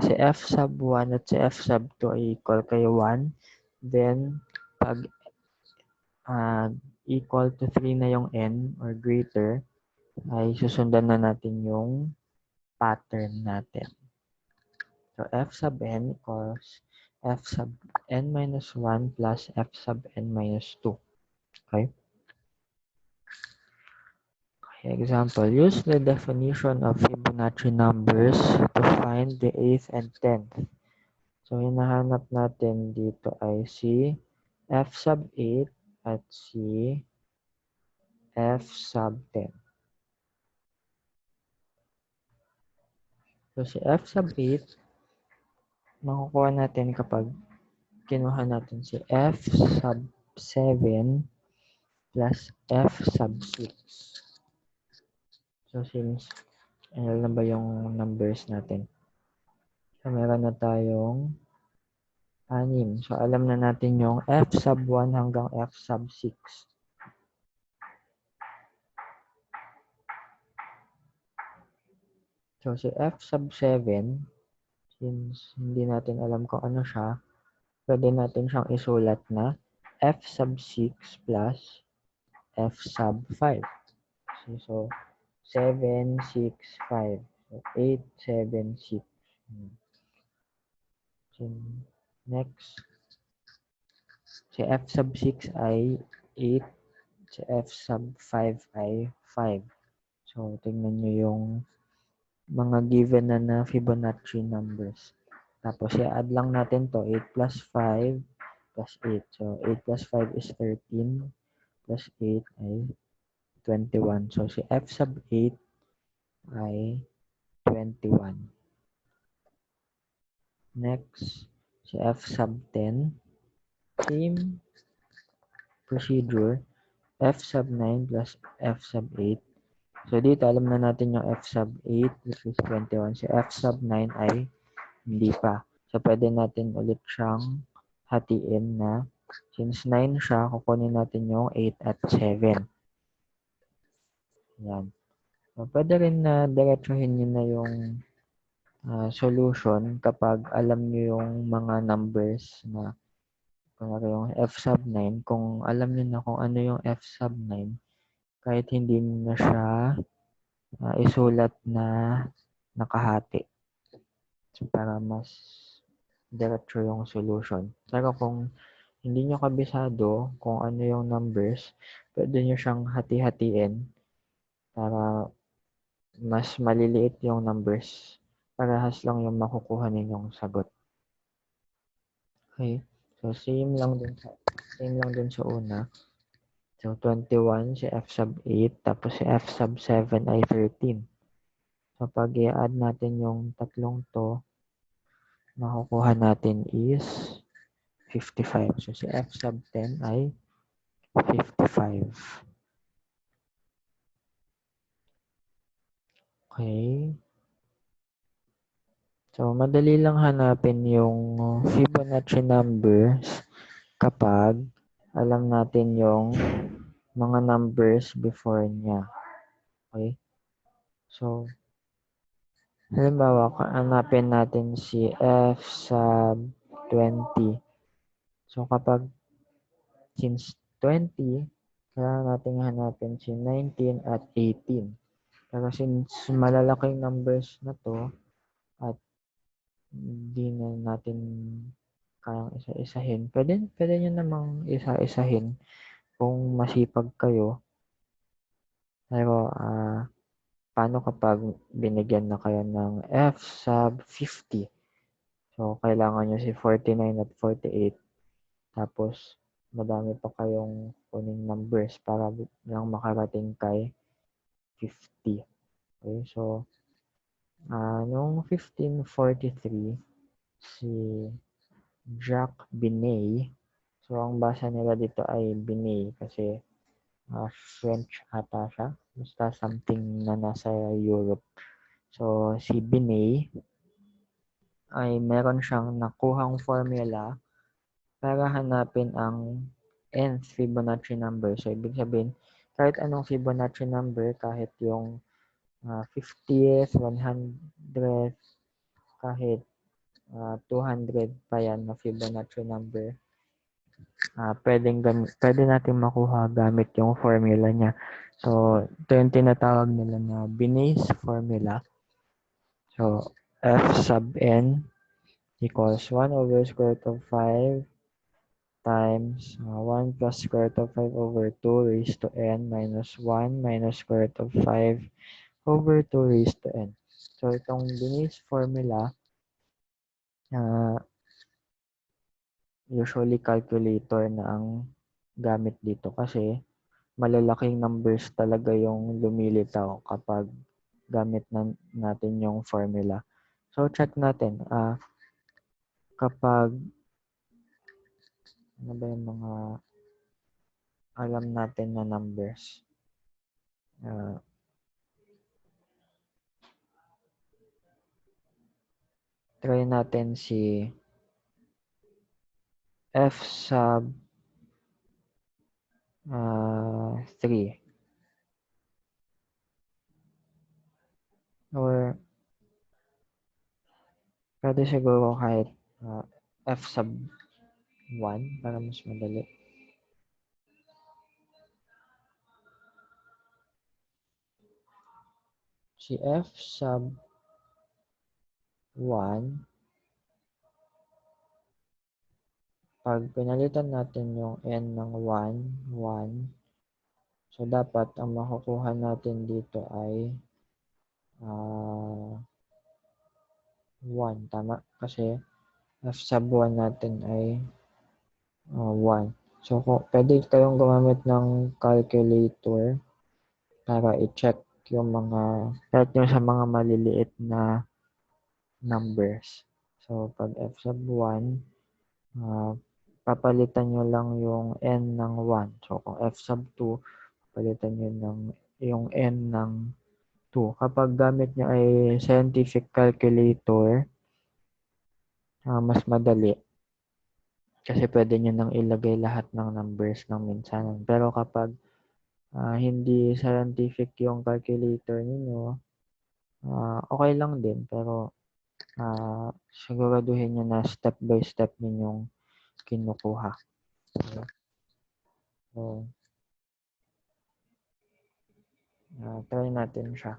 Si f sub 1 at si f sub 2 ay equal kay 1. Then, pag equal to 3 na yung n or greater, ay susundan na natin yung pattern natin. So, f sub n equals f sub n minus 1 plus f sub n minus 2. Okay? Example, use the definition of Fibonacci numbers to find the 8th and 10th. So, hinahanap natin dito ay si f sub 8 at si f sub 10. So, si f sub 8, makukuha natin kapag kinuha natin si f sub 7 plus f sub 6. So, since ano na ba yung numbers natin? So, meron na tayong 6. So, alam na natin yung f sub 1 hanggang f sub 6. So, si f sub 7, since hindi natin alam kung ano siya, pwede natin siyang isulat na f sub 6 plus f sub 5. So 7, 6, 5. So, 8, 7, 6. So, next, si f sub 6 ay 8. Si f sub 5 ay 5. So, tingnan nyo yung mga given na Fibonacci numbers. Tapos, i-add lang natin to 8 plus 5 plus 8. So, 8 plus 5 is 13 plus 8 ay 21. So, si f sub 8 ay 21. Next, si f sub 10, same procedure. f sub 9 plus f sub 8. So dito alam na natin yung f sub 8 which is 21. Si f sub 9 ay hindi pa. So pwede natin ulit siyang hatiin na since 9 siya, kukunin natin yung 8 at 7. Yan. So, pwede rin na diretsuhin nyo na yung solution kapag alam nyo yung mga numbers na kung yung f sub 9, kung alam nyo na kung ano yung f sub 9, kahit hindi nyo na siya isulat na nakahati. So, para mas diretso yung solution. Pero kung hindi nyo kabisado kung ano yung numbers, pwede nyo siyang hati-hatiin para mas maliliit yung numbers. Parehas lang yung makukuha ninyong sagot. Okay. So, same lang din sa una. So, 21 si f sub 8, tapos si f sub 7 ay 13. So, pag i-add natin yung tatlong to, makukuha natin is 55. So, si f sub 10 ay 55. Okay. So, madali lang hanapin yung Fibonacci numbers kapag alam natin yung mga numbers before niya. Okay? So, halimbawa, hanapin natin si f sub 20. So, since 20, kailangan natin hanapin si 19 at 18. Pero since malalaking numbers na to, at hindi na natin kayang isa-isahin, pwede nyo namang isa-isahin kung masipag kayo. Pero, paano kapag binigyan na kayo ng f sub 50? So, kailangan nyo si 49 at 48. Tapos, madami pa kayong kuning numbers para lang makarating kay 50. Okay, so, noong 1543, si Jacques Binet, so ang basa nila dito ay Binet kasi French ata siya. Basta something na nasa Europe. So, si Binet ay meron siyang nakuhang formula para hanapin ang nth Fibonacci number. So, ibig sabihin, kahit anong Fibonacci number, kahit yung 50th, 100th, kahit 200 pa yan na Fibonacci number, pwede natin makuha gamit yung formula niya. So, ito yung tinatawag nila na Binet's formula. So, f sub n equals 1 over square root of 5 times 1 plus square root of 5 over 2 raised to n minus 1 minus square root of 5 over 2 raised to n. So, itong Binet's formula, usually calculator na ang gamit dito kasi malalaking numbers talaga yung lumilitaw kapag gamit natin yung formula. So, check natin. Kapag ano ba yung mga alam natin na numbers? Try natin si f sub 3. Or pwede siguro kahit f sub 1 para mas madali. Si f sub 1, pag pinalitan natin yung n ng 1, 1, so dapat ang makukuha natin dito ay 1, tama? Kasi f sub 1 natin ay 1. So, pwede kayong gumamit ng calculator para i-check yung kahit yung sa mga maliliit na numbers. So, pag f sub 1, papalitan nyo lang yung n ng 1. So, kung f sub 2, papalitan nyo ng yung n ng 2. Kapag gamit nyo ay scientific calculator, mas madali. Kasi pwede nyo nang ilagay lahat ng numbers ng minsanan. Pero kapag hindi scientific yung calculator ninyo, okay lang din. Pero siguraduhin nyo na step by step ninyong kinukuha. So, try natin siya.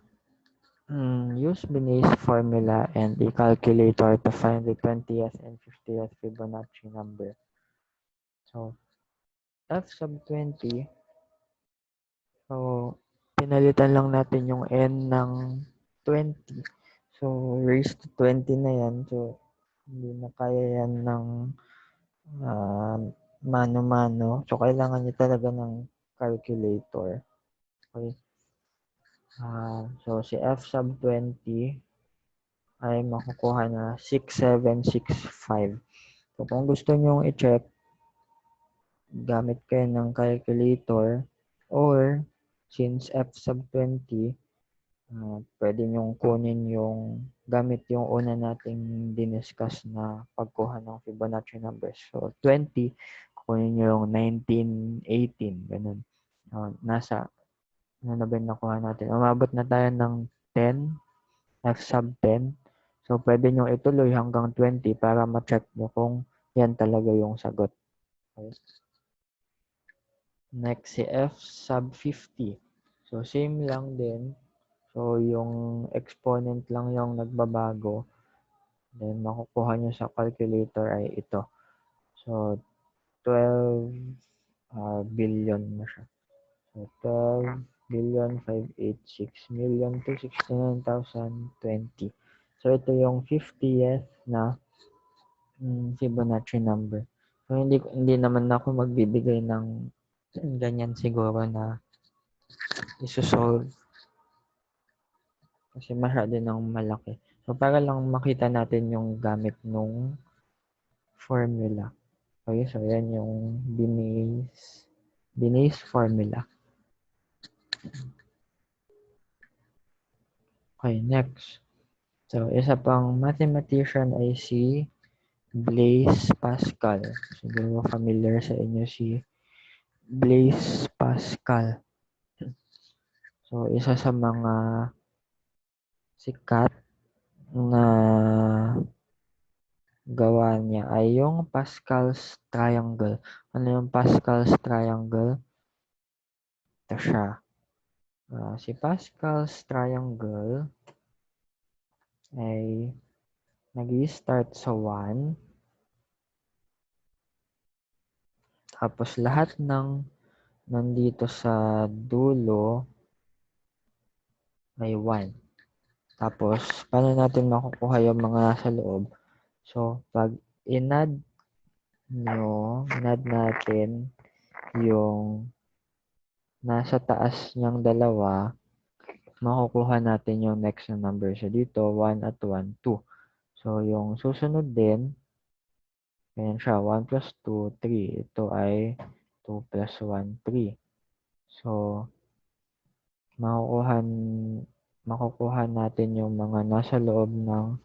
Use Binet's formula and the calculator to find the 20th and 50th Fibonacci number. So, f sub 20, so, pinalitan lang natin yung n ng 20. So, raised to 20 na yan. So, hindi na kaya yan ng mano-mano. So, kailangan nyo talaga ng calculator. Okay. So, si f sub 20 ay makukuha na 6765. So, kung gusto nyo i-check, gamit kayo ng calculator or since f sub 20, pwede nyong kunin yung gamit yung una nating diniscuss na pagkuha ng Fibonacci numbers. So, 20, kunin nyo yung 19, 18, ganun. Nasa, ano na ba yung nakuha natin? Umabot na tayo ng 10, f sub 10. So, pwede nyo ituloy hanggang 20 para ma-check nyo kung yan talaga yung sagot. Okay. Next, si f sub 50. So, same lang din. So, yung exponent lang yung nagbabago. Then, makukuha nyo sa calculator ay ito. So, 12 billion na siya. So, 12,586,269,020. So, ito yung 50th na Fibonacci number. So, hindi naman ako magbibigay ng ganyan siguro na isosolve kasi masyado ng malaki. So, para lang makita natin yung gamit nung formula. Okay, so yan yung Binet's formula. Okay, next. So, isa pang mathematician ay si Blaise Pascal. Siguro familiar sa inyo si Blaise Pascal. So, isa sa mga sikat na gawa niya ay yung Pascal's Triangle. Ano yung Pascal's Triangle? Ito siya. Si Pascal's Triangle ay nag-start sa 1. Tapos lahat ng nandito sa dulo ay 1. Tapos, paano natin makukuha yung mga nasa loob? So, pag inad natin yung nasa taas niyang dalawa, makukuha natin yung next na number. So, dito, 1 at 1, 2. So, yung susunod din, ayan siya, 1 plus 2, 3. Ito ay 2 plus 1, 3. So, makukuha natin yung mga nasa loob ng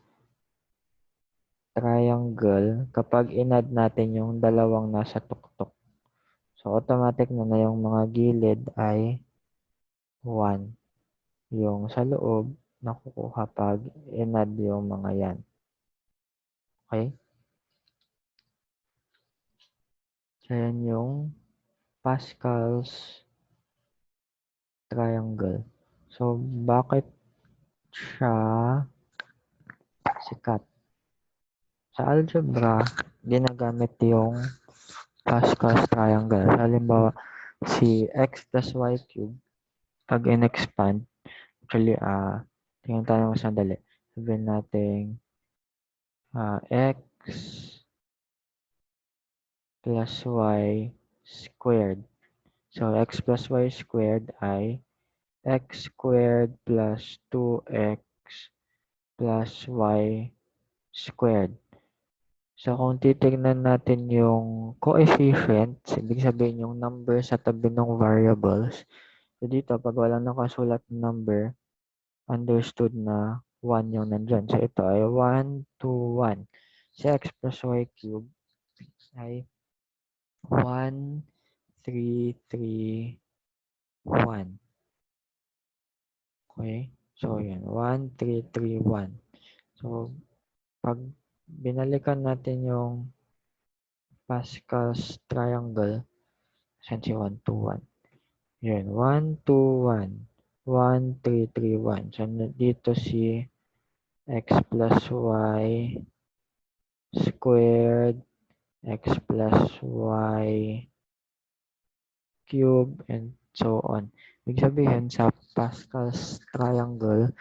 triangle kapag inad natin yung dalawang nasa tuktok. So, automatic na yung mga gilid ay 1. Yung sa loob, nakukuha pag inad yung mga yan. Okay? So, yan yung Pascal's triangle. So, bakit siya sikat? Sa algebra, ginagamit yung Pascal's triangle. Halimbawa, si x plus y cube, pag in-expand, actually, tingnan tayo mas sandali. Sabihin natin, x plus y squared. So, x plus y squared ay x squared plus 2x plus y squared. So, kung titignan natin yung coefficients, ibig sabihin yung number sa tabi ng variables. So, dito, pag walang nakasulat na number, understood na 1 yung nandyan. So, ito ay 1, 2, 1. Si x plus y cube ay 1, 3, 3, 1. Okay? So, yan. 1, 3, 3, 1. So, pag binalikan natin yung Pascal's triangle, saan si 1, 2, 1? Yan. 1, 2, 1. 1, 3, 3, 1. So, dito si x plus y squared, x plus y cube, and so on. Ibig sabihin, sa Pascal's triangle,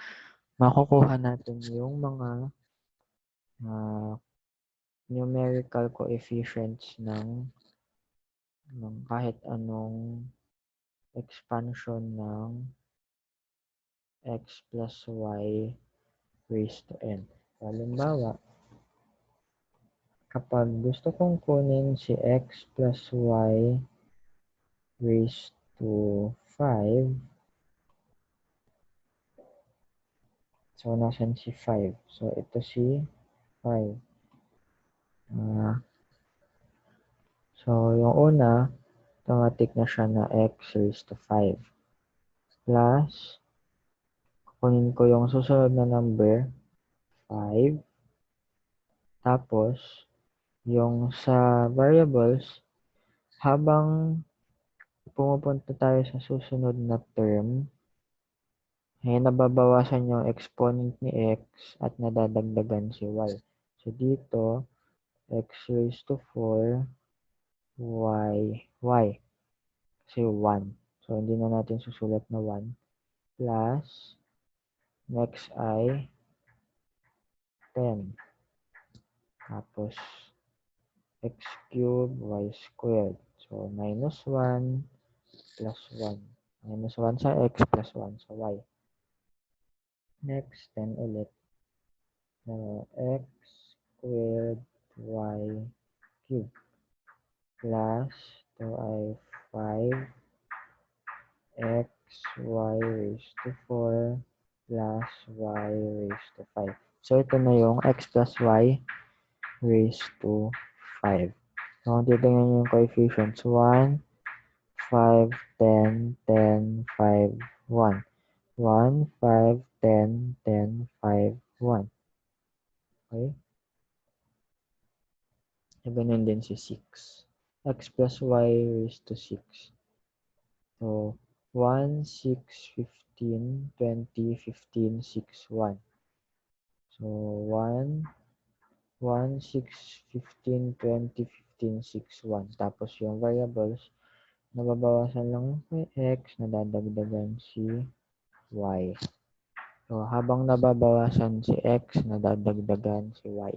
makukuha natin yung mga uh, numerical coefficients ng kahit anong expansion ng x plus y raised to n. Halimbawa, kapag gusto kong kunin si x plus y raised to 5, so nasan si 5? So ito si 5. So yung una, automatic na siya na x raised to 5 plus, kunin ko yung susunod na number, 5, tapos yung sa variables, habang pumupunta tayo sa susunod na term, ay nababawasan yung exponent ni x at nadadagdagan si y. So dito, x raised to 4, y, kasi 1. So hindi na natin susulat na 1, plus, next ay 10. Tapos, x cubed, y squared. So, minus 1 plus 1. Minus 1 sa x plus 1 sa y. Next, 10 ulit. X squared, y cubed. Plus, ito ay 5, y raised to 4 plus y raised to 5. So, ito na yung x plus y raised to 5. So, kung titingnan nyo yung coefficients, 1, 5, 10, 10, 5, 1. 1, 5, 10, 10, 5, 1. Okay? E ganun din si 6. X plus y raised to 6. So, 1, 6, 15, 20, 15, 6, 1. So, 1, 1, 6, 15, 20, 15, 6, 1. Tapos yung variables, nababawasan lang yung x, nadadagdagan si y. So, habang nababawasan si x, nadadagdagan si y.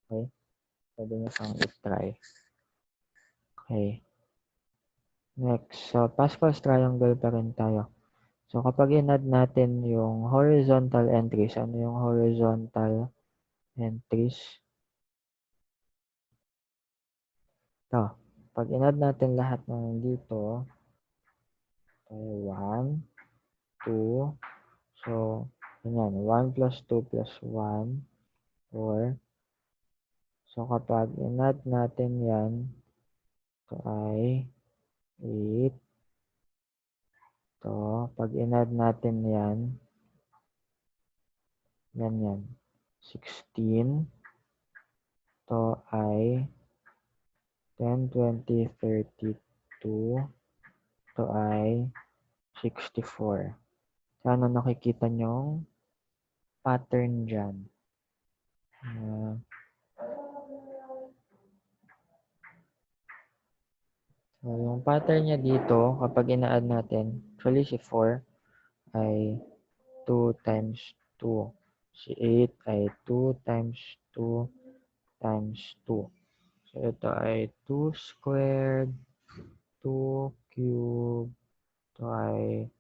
Okay? Pwede nyo pang i-try. Okay. Next, so Pascal's triangle pa rin tayo. So, kapag in-add natin yung horizontal entries, ano yung horizontal entries? Ito. Pag in-add natin lahat ng dito, 1, 2, so, ganyan, 1 plus 2 plus 1, 4. So, kapag in-add natin yan, ito ay 8. Ito, pag in-add natin yan, ganyan, 16. Ito ay 10, 20, 32. Ito ay 64. Ano nakikita nyong pattern dyan? So, yung pattern niya dito, kapag ina-add natin, actually si 4 ay 2 times 2. Si 8 ay 2 times 2 times 2. So, ito ay 2 squared, 2 cubed, ito ay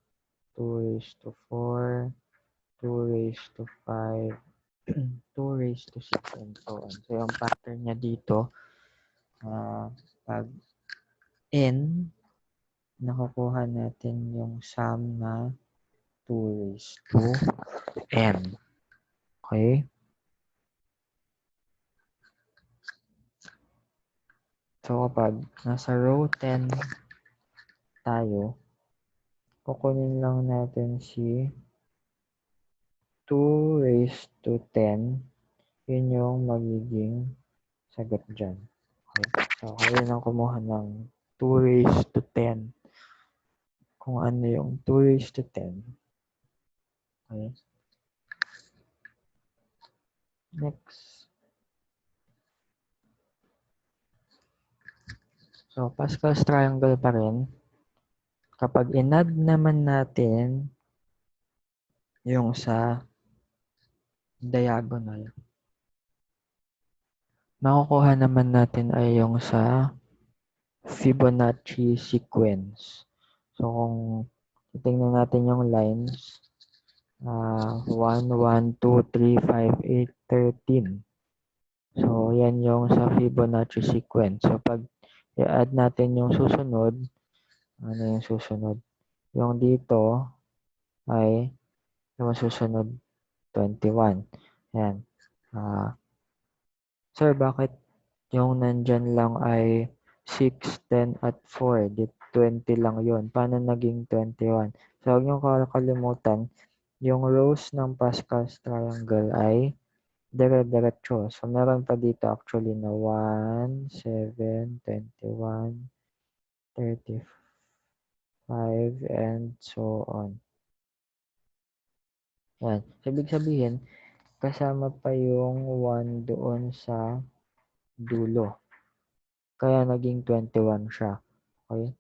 2 raised to 4, 2 raised to 5, 2 raised to 6 and so on. So, yung pattern niya dito, pag n, nakukuha natin yung sum na 2 raised to n. Okay? So, kapag nasa row 10 tayo, kukunin lang natin si 2 raised to 10. Yun yung magiging sagot dyan. Okay? So, kayo nang kumuha ng 2 raised to 10. Kung ano yung 2 raised to 10. Okay? Next. So, Pascal's triangle pa rin. Kapag in-add naman natin yung sa diagonal, makukuha naman natin ay yung sa Fibonacci sequence. So, kung titingnan natin yung lines, 1, 1, 2, 3, 5, 8, 13. So, yan yung sa Fibonacci sequence. So, pag i-add natin yung susunod, ano yung susunod? Yung dito ay yung susunod 21. Yan. Sir, bakit yung nandyan lang ay 6, 10, at 4? Di 20 lang yon. Paano naging 21? So, huwag niyong kakalimutan, yung rows ng Pascal's triangle ay dire-diretso. So, meron pa dito actually na 1, 7, 21, 35, and so on. Yan. So, ibig sabihin, kasama pa yung 1 doon sa dulo. Kaya naging 21 siya. Okay?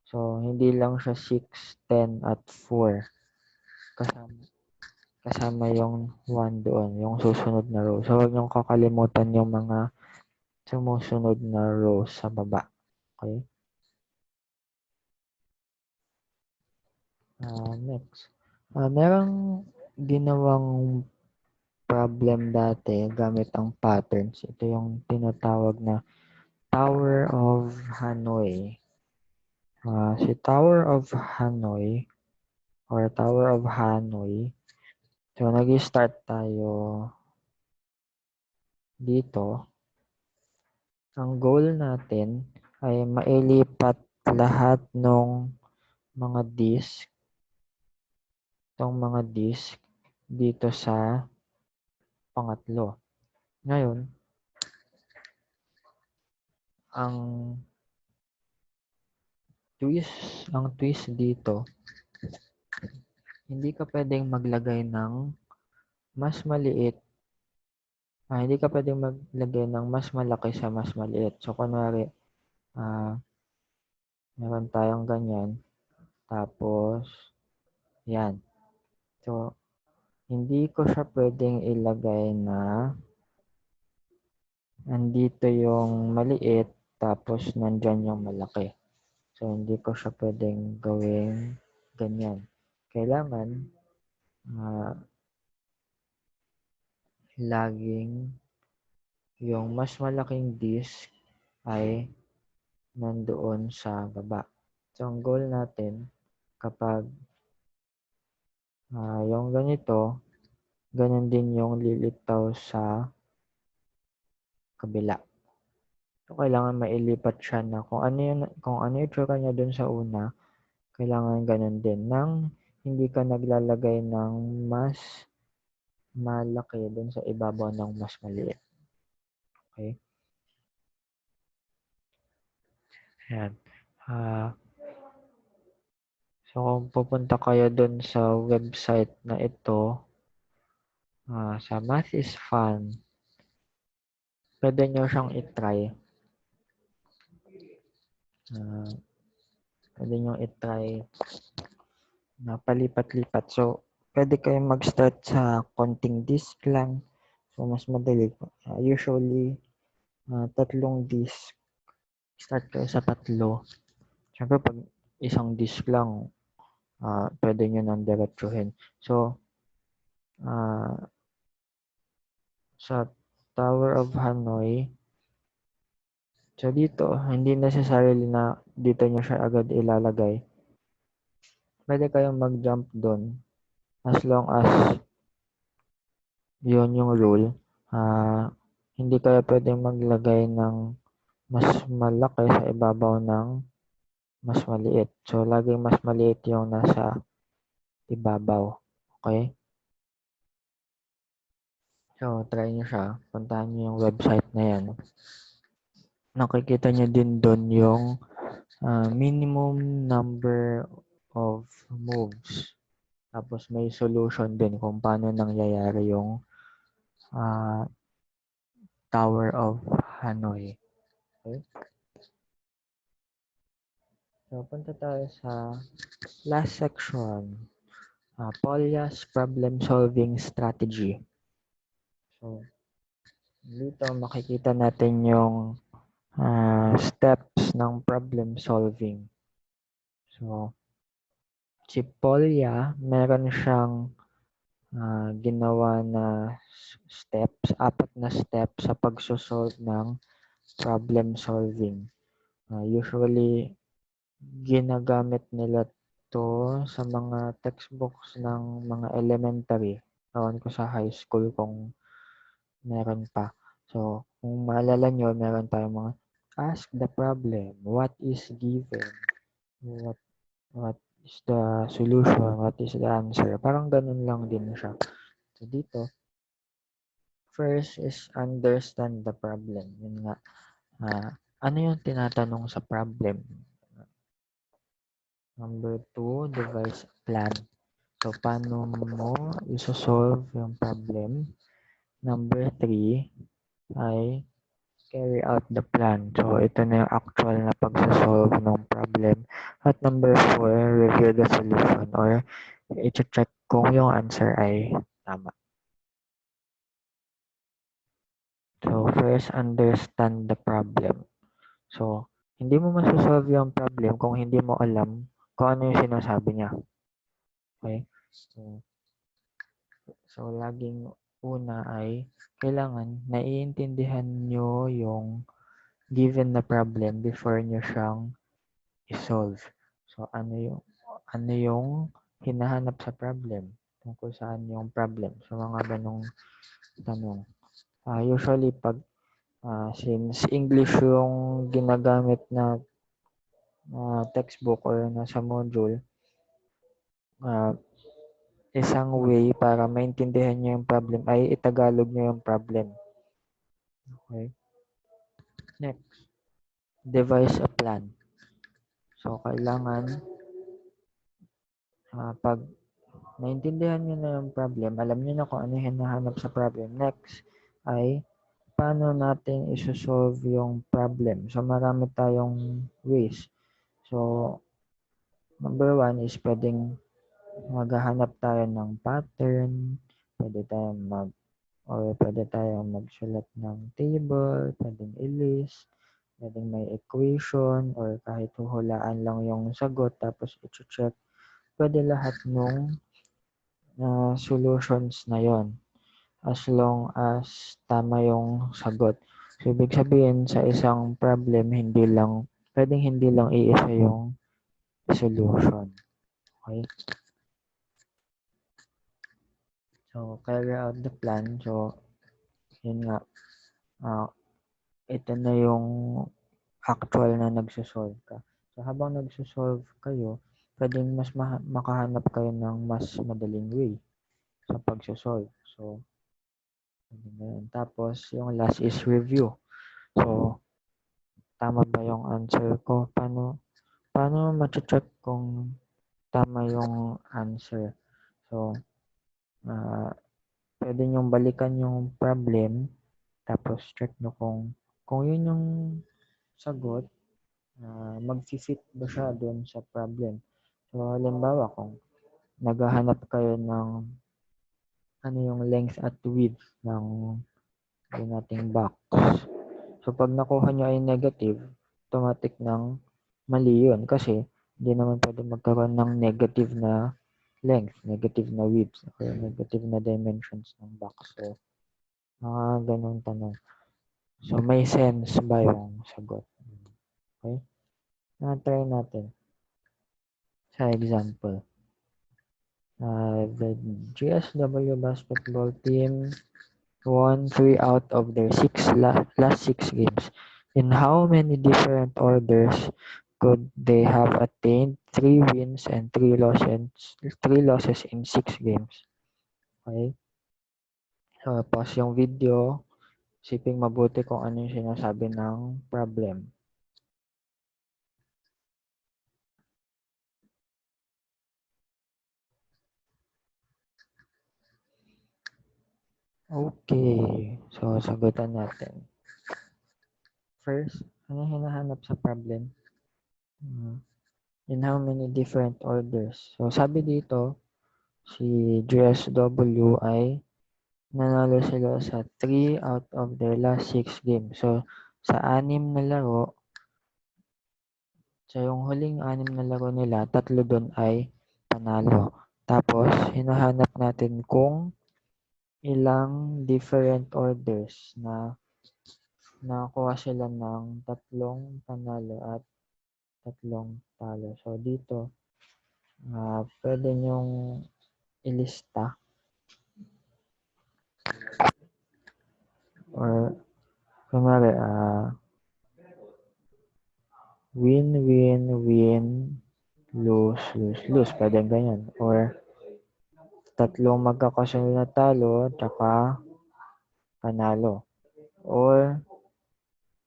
So, hindi lang siya 6, 10, at 4. Kasama yung 1 doon, yung susunod na row. So, huwag niyong kakalimutan yung mga sumusunod na row sa baba. Okay? Next. Merong ginawang problem dati gamit ang patterns. Ito yung tinatawag na Tower of Hanoi. Si Tower of Hanoi or Tower of Hanoi. So, nag-start tayo dito. Ang goal natin ay mailipat lahat ng mga disk, dito sa pangatlo. Ngayon, ang twist dito, hindi ka pwedeng maglagay ng mas maliit. Hindi ka pwedeng maglagay ng mas malaki sa mas maliit. So, kunwari, meron tayong ganyan. Tapos, yan. So, hindi ko siya pwedeng ilagay na nandito yung maliit, tapos nandyan yung malaki. So, hindi ko siya pwedeng gawing ganyan. Kailangan, laging yung mas malaking disk ay nandoon sa baba. So, ang goal natin, kapag yung ganito, ganun din yung lilitaw sa kabila. So, kailangan mailipat siya na kung ano yung itsura niya dun sa una, kailangan ganun din. Nang hindi ka naglalagay ng mas malaki dun sa ibabaw ng mas maliit. Okay? Ayan. So, kung pupunta kayo dun sa website na ito, sa Math is Fun, pwede nyo siyang itry. Pwede nyo itry na palipat-lipat. So, pwede kayong mag-start sa konting disk lang. So, mas madali. Usually, 3 disk. Start kayo sa 3. Siyempre, pag isang disk lang, pwede nyo nang diretsuhin. So, sa Tower of Hanoi. So dito, hindi necessarily na dito nyo siya agad ilalagay. Pwede kayong mag-jump doon as long as yun yung rule. Hindi kayo pwedeng maglagay ng mas malaki sa ibabaw ng mas maliit. So, laging mas maliit yung nasa ibabaw. Okay? So, try nyo siya. Puntahan nyo yung website na yan. Nakikita nyo din doon yung minimum number of moves. Tapos may solution din kung paano nangyayari yung Tower of Hanoi. Okay? So, punta tayo sa last section. Polya's problem-solving strategy. So, dito makikita natin yung steps ng problem-solving. So, si Polya, meron siyang ginawa na steps, 4 na steps sa pagsosolve ng problem-solving. Usually, ginagamit nila to sa mga textbooks ng mga elementary. Ewan ko sa high school kung meron pa. So, kung maalala nyo, meron tayong mga ask the problem, what is given, what is the solution, what is the answer. Parang ganun lang din siya. So, dito, first is understand the problem. Yun nga, ano yung tinatanong sa problem? Number 2, devise a plan. So, paano mo isosolve yung problem? Number 3 ay carry out the plan. So, ito na yung actual na pagsasolve ng problem. At number 4, review the solution or i-check kung yung answer ay tama. So, first, understand the problem. So, hindi mo masasolve yung problem kung hindi mo alam kung ano yung sinasabi niya. Okay? So laging una ay kailangan naiintindihan nyo yung given na problem before nyo siyang i-solve. So ano yung hinahanap sa problem? Tungkol saan yung problem? So mga ganong tanong. Usually pag since English yung ginagamit na textbook or nasa module, isang way para maintindihan nyo yung problem ay itagalog nyo yung problem. Okay? Next, devise a plan. So, kailangan pag naintindihan nyo na yung problem, alam nyo na kung ano yung hinahanap sa problem. Next ay paano natin isosolve yung problem. So, marami tayong ways. So, number 1 is pwedeng maghahanap tayo ng pattern. Pwede tayong magsulat ng table, pwedeng i-list, pwedeng may equation, or kahit huhulaan lang yung sagot tapos i-check. Pwede lahat nung solutions na yon as long as tama yung sagot. So, ibig sabihin sa isang problem, pwedeng hindi lang iisa yung solution. Okay? So, carry out the plan. So, yun nga. Ito na yung actual na nagsosolve ka. So, habang nagsosolve kayo, pwedeng mas makahanap kayo ng mas madaling way sa pagsosolve. So, tapos, yung last is review. So, tama ba yung answer ko? Paano ma-check kung tama yung answer? So, pwede nyong balikan yung problem, tapos check nyo kung yun yung sagot, mag-fit ba siya doon sa problem. So, halimbawa, kung naghahanap kayo ng ano yung length at width ng ating box. So, pag nakuha nyo ay negative, automatic ng mali yun kasi hindi naman pwede magkaroon ng negative na length, negative na width, or negative na dimensions ng box. So, Mga ganong tanong. So, may sense ba yung sagot? Okay? Na-try natin. Sa example, the GSW basketball team won 3 out of their last 6 games. In how many different orders could they have attained 3 wins and 3 losses in 6 games? Okay? So, pause yung video. Isiping mabuti kung ano yung sinasabi ng problem. Okay. So, sagutan natin. First, ano hinahanap sa problem? In how many different orders? So, sabi dito, si GSW ay nanalo sila sa 3 out of their last 6 games. So, sa 6 na laro, sa yung huling 6 na laro nila, 3 doon ay panalo. Tapos, hinahanap natin kung ilang different orders na nakakuha sila ng 3 panalo at 3 talo. So, dito, pwede nyong ilista or kunwari, win, win, win, lose, lose, lose. Pwede ganyan. Or 3 magkakasunod na talo, tsaka panalo. Or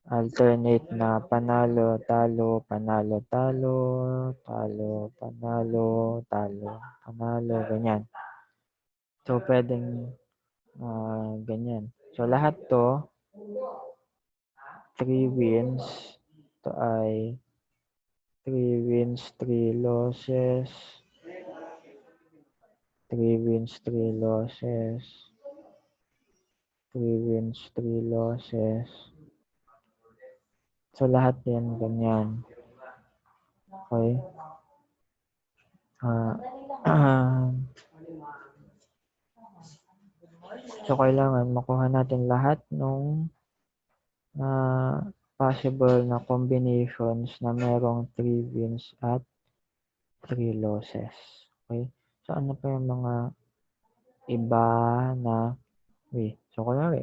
alternate na panalo, talo, panalo, talo, talo, panalo, talo, panalo, ganyan. So, pwedeng ganyan. So, lahat to, 3 wins, to ay 3 wins, 3 losses, 3 wins, 3 losses, 3 wins, 3 losses. So, lahat yan ganyan. Okay? So, kailangan makuha natin lahat ng possible na combinations na merong 3 wins at 3 losses. Okay? So, ano pa yung mga iba na way? So, kunwari,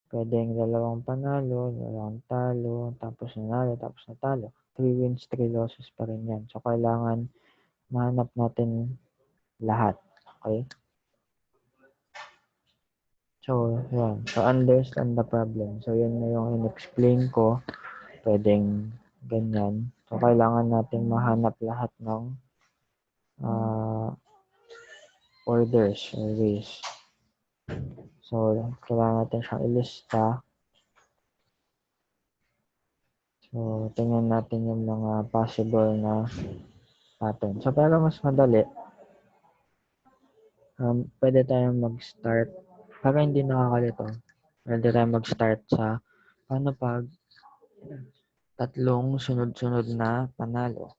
pwedeng 2 panalo, 2 talo, tapos nanalo, tapos natalo. 3 wins, 3 losses pa rin yan. So, kailangan mahanap natin lahat. Okay? So, yan. So, understand the problem. So, yan na yung in-explain ko. Pwedeng ganyan. So, kailangan natin mahanap lahat ng orders or ways. So, kailangan natin siyang ilista. So, tingnan natin yung mga possible na pattern. So, para mas madali, pwede tayong mag-start. Para hindi nakakalito, pwede tayong mag-start sa paano pag 3 sunod-sunod na panalo.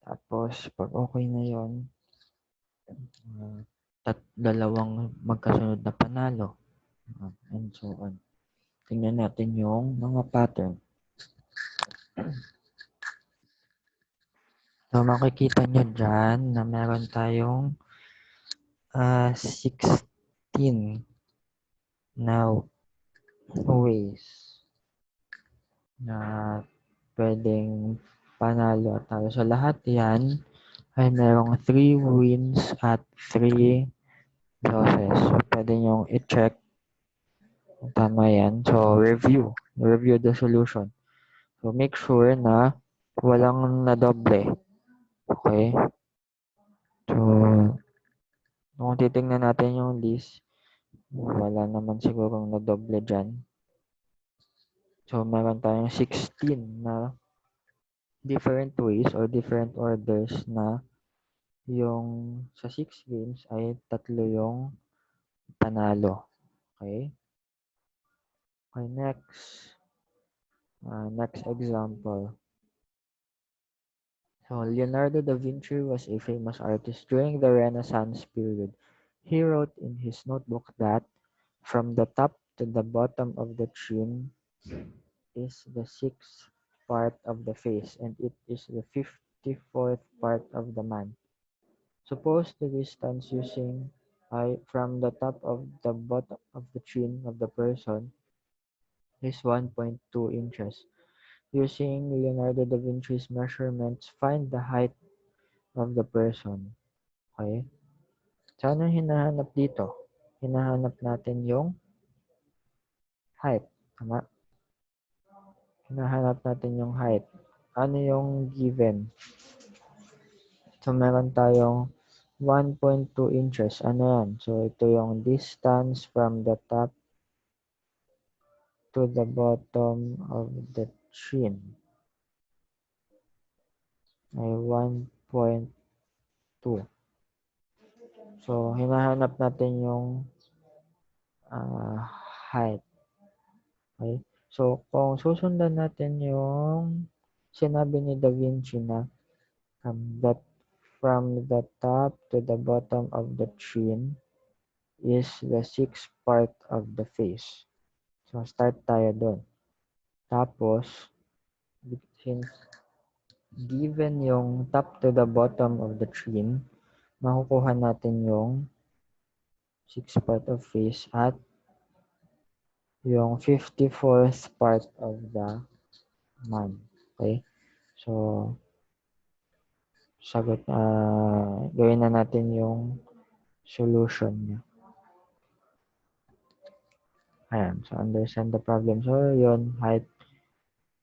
Tapos, pag okay na yon, 2 magkasunod na panalo. And so on. Tingnan natin yung mga pattern. So, makikita nyo dyan na meron tayong 16 na ways na pwedeng panalo at talo. So, lahat yan ay merong 3 wins at 3 losses. So, pwede nyo i-check kung tama yan. So, review the solution. So, make sure na walang nadoble. Okay? So, kung titingnan natin yung list, wala naman sigurong nadoble dyan. So, meron tayong 16 na different ways or different orders na yung sa 6 games ay 3 yung panalo. Okay? Okay, next. Next example. So, Leonardo da Vinci was a famous artist during the Renaissance period. He wrote in his notebook that From the top to the bottom of the chin is the sixth part of the face, and it is the 54th part of the man. Suppose the distance using from the top of the bottom of the chin of the person is 1.2 inches. Using Leonardo da Vinci's measurements, find the height of the person. Okay? So, ano hinahanap dito? Hinahanap natin yung height. Tama? Hinahanap natin yung height. Ano yung given? So, meron tayong 1.2 inches. Ano yan? So, ito yung distance from the top to the bottom of the chin. Ay 1.2. So, hinahanap natin yung height. Okay? So, kung susundan natin yung sinabi ni Da Vinci na that from the top to the bottom of the chin is the sixth part of the face. So, start tayo doon. Tapos, since given yung top to the bottom of the chin, makukuha natin yung sixth part of face at yung 54th part of the man. Okay? So, gawin na natin yung solution niya. Ayan. So, understand the problem. So, yun, height.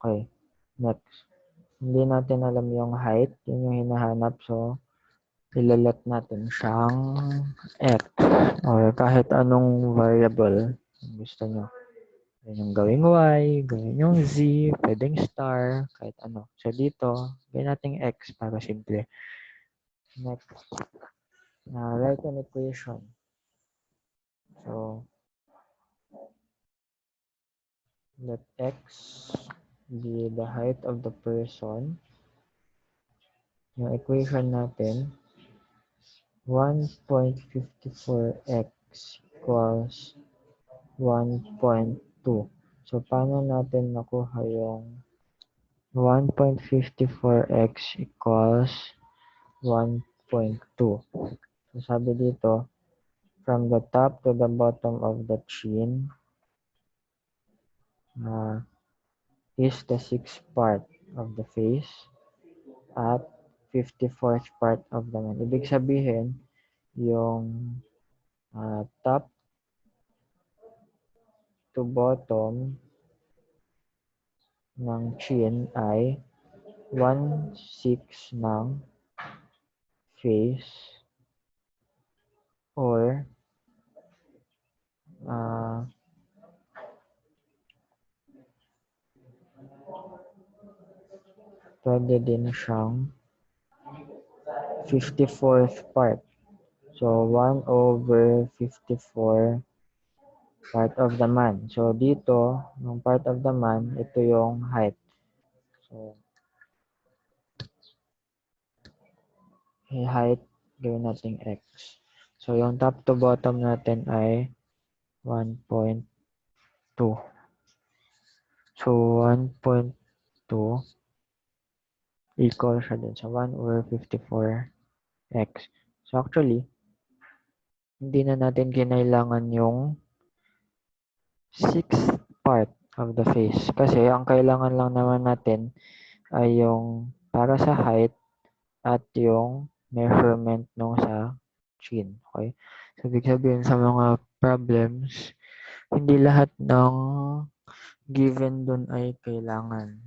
Okay. Next. Hindi natin alam yung height. Yun yung hinahanap. So, ilalat natin siyang x or kahit anong variable gusto nyo. Pwede yung gawing y, gawin yung z, pwedeng star, kahit ano. So, dito, gawin natin x para simple. Next. Write an equation. So, let x be the height of the person. Yung equation natin, 1.54x equals 1.2. So, paano natin nakuha yung 1.54x equals 1.2? So, sabi dito, from the top to the bottom of the chin is the sixth part of the face at 54th part of the man. Ibig sabihin, yung top to bottom ng chin ay 1/6 ng face or pwede din siyang 54th part. So, 1/54 part of the man. So, dito, yung part of the man, ito yung height. So, height, gawin natin x. So, yung top to bottom natin ay 1.2. So, 1.2 equal siya din sa 1/54x. So, actually, hindi na natin kinailangan yung sixth part of the face. Kasi, ang kailangan lang naman natin ay yung para sa height at yung measurement nung sa chin. Okay? So, ibig sabihin sa mga problems, hindi lahat ng given dun ay kailangan.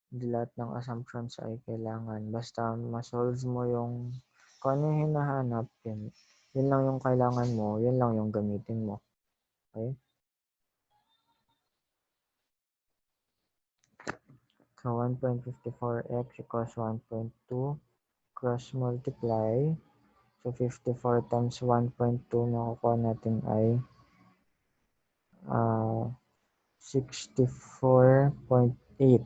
Hindi lahat ng assumptions ay kailangan. Basta ma-solve mo yung kung ano yung hinahanap, yun lang yung kailangan mo, yun lang yung gamitin mo. Okay? So, 1.54x equals 1.2 cross multiply. So, 54 times 1.2 nakukuha natin ay 64.8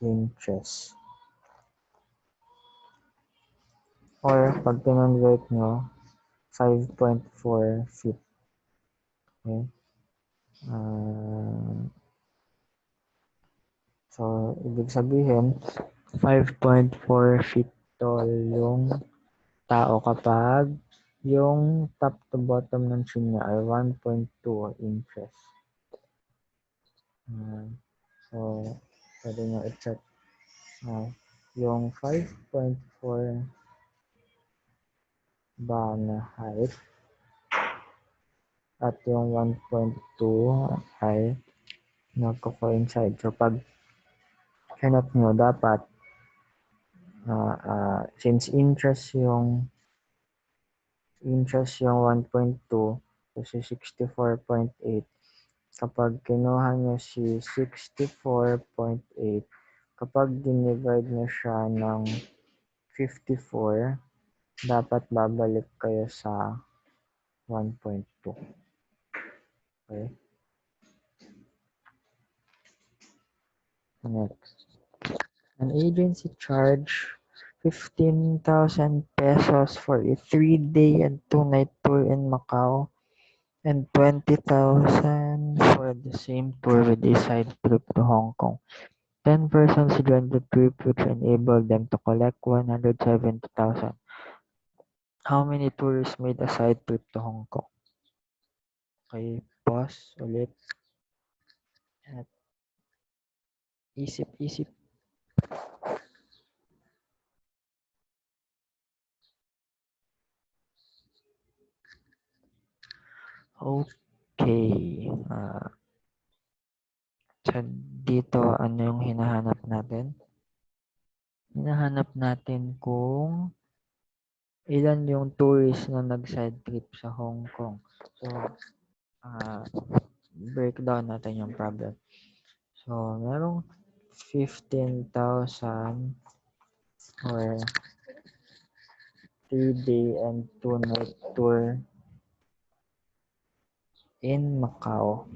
inches. Or, pag pinonvert nyo, 5.4 feet. Okay? So, ibig sabihin, 5.4 feet tall yung tao kapag yung top to bottom ng chin niya ay 1.2 inches. So, pwede nyo i-check. Yung 5.4 ba na height at yung 1.2 ay nagko-coincide. So, pag hanap nyo, dapat since inches yung 1.2, so si 64.8. Kapag kinuha nyo si 64.8, kapag dinivide nyo siya ng 54, dapat babalik kayo sa 1.2. Okay? Next. An agency charge 15,000 pesos for a 3-day and 2-night tour in Macau and 20,000 for the same tour with a side trip to Hong Kong. 10 persons joined the trip, which enabled them to collect 170,000. How many tourists made a side trip to Hong Kong? Okay, pause ulit. At isip-isip. Okay. So, dito, ano yung hinahanap natin? Hinahanap natin kung ilan yung tourists na nag-side trip sa Hong Kong. So, breakdown natin yung problem. So, merong 15,000 for 3-day and 2-night tour in Macau.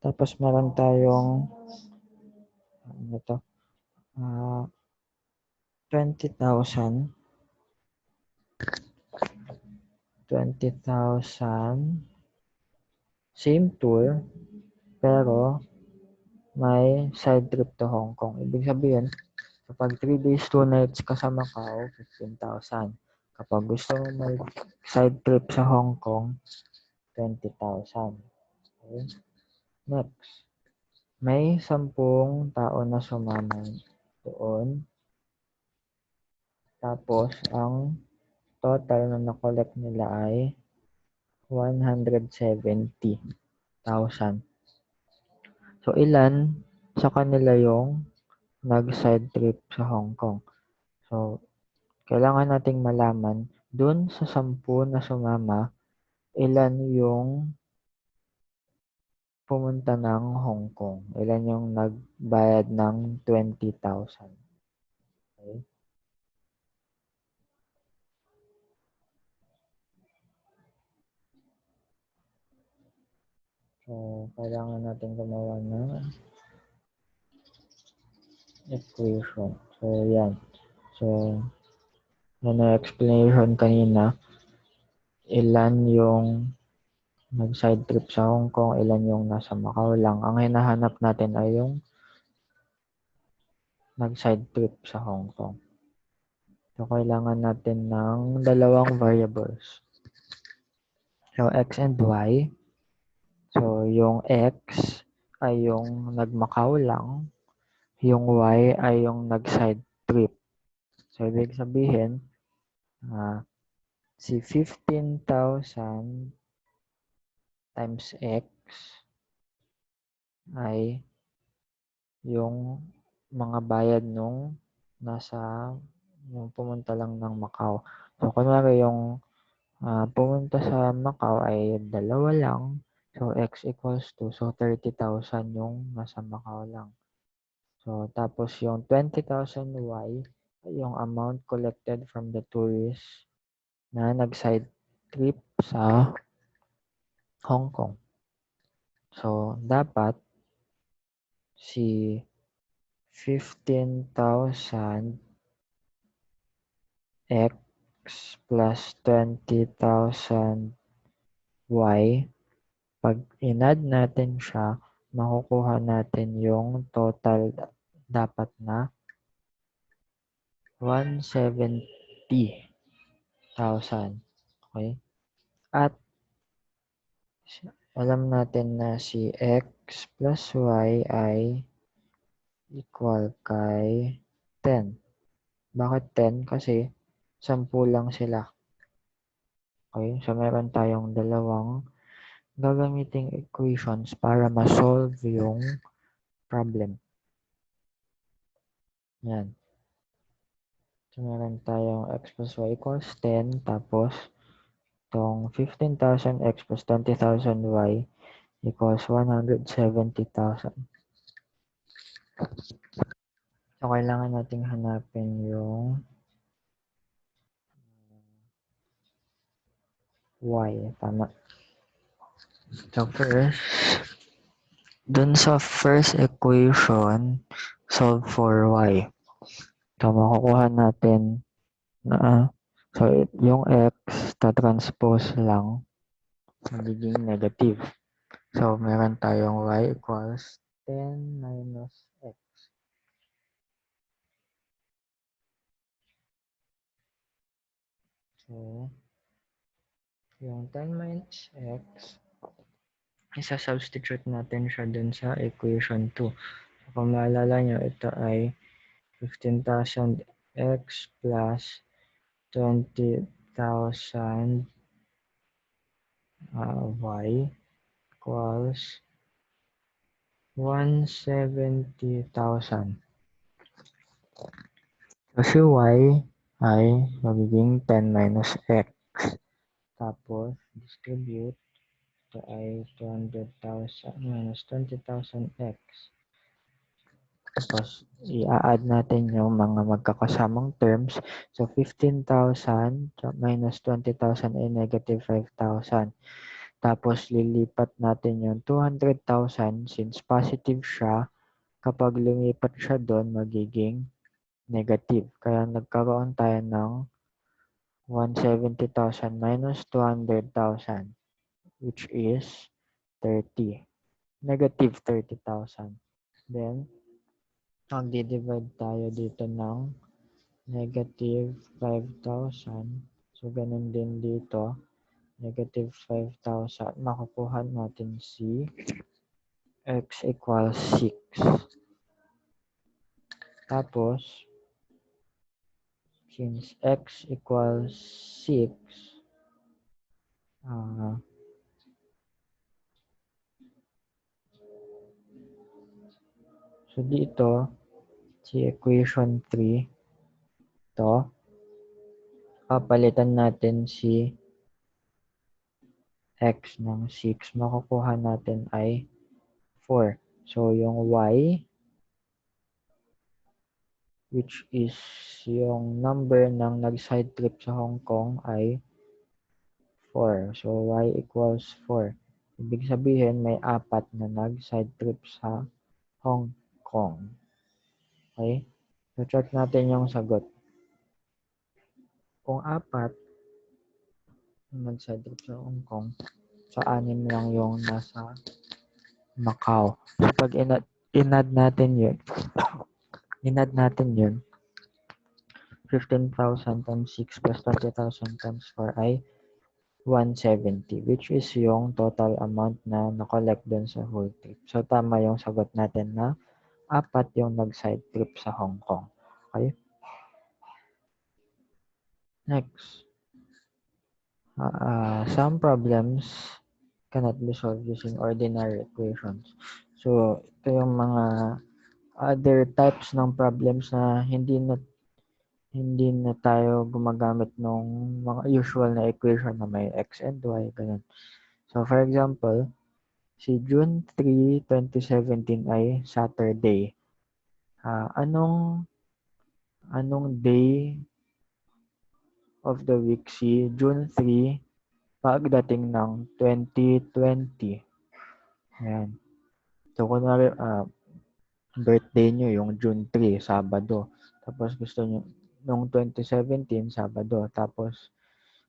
Tapos meron tayong ano to? 20,000 same tour pero may side trip to Hong Kong. Ibig sabihin, kapag 3 days, 2 nights ka sa Macau, 15,000. Kapag gusto mo may side trip sa Hong Kong, 20,000. Okay? Next, may 10 tao na sumama doon. Tapos, ang total na na-collect nila ay 170,000. So, ilan sa kanila yung nag-side trip sa Hong Kong? So, kailangan nating malaman dun sa 10 na sumama, ilan yung pumunta ng Hong Kong. Ilan yung nagbayad ng 20,000. Okay? So, kailangan natin gumawa ng equation. So, yan. So, yan ang explanation kanina. Ilan yung nag-side trip sa Hong Kong, ilan yung nasa Macau lang. Ang hinahanap natin ay yung nag-side trip sa Hong Kong. So, kailangan natin ng dalawang variables. So, x and y. So, yung x ay yung nag-Macau lang. Yung y ay yung nag-side trip. So, ibig sabihin, si 15,000 times x ay yung mga bayad nung yung pumunta lang ng Macau. So, kunwari yung pumunta sa Macau ay dalawa lang. So, x equals 2. So, 30,000 yung nasa Macau lang. So, tapos yung 20,000 y ay yung amount collected from the tourists na nag-side trip sa Hong Kong. So, dapat si 15,000 x plus 20,000 y. Pag in-add natin siya, makukuha natin yung total dapat na 170,000. Okay? At alam natin na si x plus y ay equal kay 10. Bakit 10? Kasi 10 lang sila. Okay? So, meron tayong dalawang gagamiting equations para ma-solve yung problem. Yan. So, meron tayong x plus y equals 10, tapos itong 15,000 x plus 20,000 y equals 170,000. So, kailangan nating hanapin yung y. Tama. So, first, dun sa first equation, solve for y. So, makukuha natin na, so, yung x, ta-transpose lang, magiging negative. So, meron tayong y equals 10 minus x. So, yung 10 minus x, isa-substitute natin siya dun sa equation 2. So, kung maalala nyo, ito ay 15,000 x plus 20,000 y equals 170,000. Kasi y ay magiging 10 minus x. Tapos, distribute, ito ay 200,000 minus 20,000 x. Tapos, i-add natin yung mga magkakasamang terms. So, 15,000 minus 20,000 ay negative 5,000. Tapos, lilipat natin yung 200,000 since positive siya. Kapag lumipat siya doon, magiging negative. Kaya nagkaroon tayo ng 170,000 minus 200,000, which is 30. Negative 30,000. Then, magdi-divide tayo dito ng negative 5,000. So, ganun din dito. Negative 5,000. Makukuha natin si x equals 6. Tapos, since x equals 6, so dito, si equation 3, to, papalitan natin si x ng 6. Makukuha natin ay 4. So, yung y, which is yung number ng nag-side trip sa Hong Kong ay 4. So, y equals 4. Ibig sabihin, may 4 na nag-side trip sa Hong Kong. Okay? So, check natin yung sagot. Kung 4 nag-side trip sa Hong Kong, so 6 lang yung nasa Macau. So, pag in-add natin yun, 15,000 times 6 plus 20,000 times 4 ay 170, which is yung total amount na na-collect dun sa whole trip. So, tama yung sagot natin na 4 yung nag-side trip sa Hong Kong. Okay? Next. Some problems cannot be solved using ordinary equations. So, ito yung mga other types ng problems na hindi na tayo gumagamit ng mga usual na equation na may x and y, ganun. So, for example, si June 3, 2017 ay Saturday. Anong day of the week si June 3 pagdating ng 2020? Ayan. So, kunwari, birthday nyo yung June 3, Sabado. Tapos gusto nyo noong 2017, Sabado. Tapos,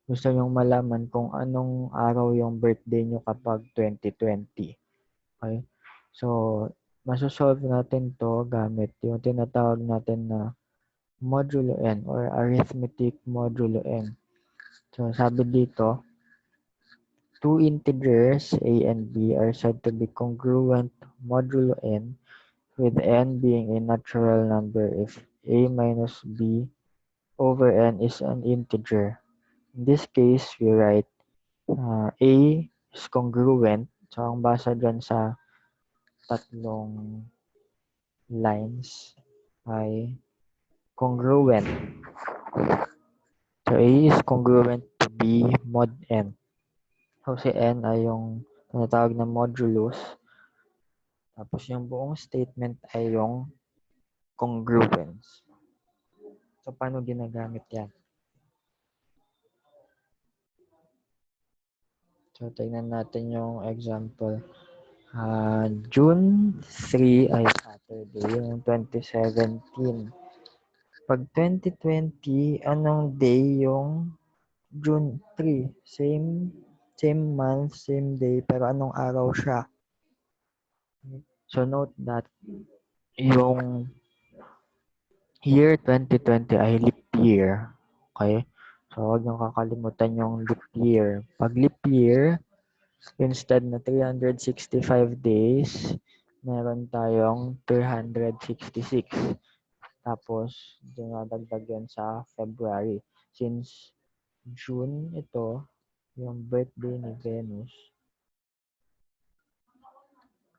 gusto nyong malaman kung anong araw yung birthday nyo kapag 2020. Okay? So, masosolve natin to gamit yung tinatawag natin na modulo n or arithmetic modulo n. So, sabi dito, two integers a and b are said to be congruent modulo n, with n being a natural number if a minus b over n is an integer. In this case, we write a is congruent. So, ang basa dyan sa tatlong lines ay congruent. So, A is congruent to B mod N. So, si N ay yung tinatawag na modulus. Tapos, yung buong statement ay yung congruence. So, paano ginagamit yan? So, tingnan natin yung example. June 3 ay Saturday, yung 2017. Pag 2020, anong day yung June 3? Same month, same day, pero anong araw siya? So note that yung year 2020 ay leap year. Okay? So huwag niyong kakalimutan yung leap year. Pag leap year, instead na 365 days, meron tayong 366. Tapos, dinadagdag yan sa February. Since June ito, yung birthday ni Venus.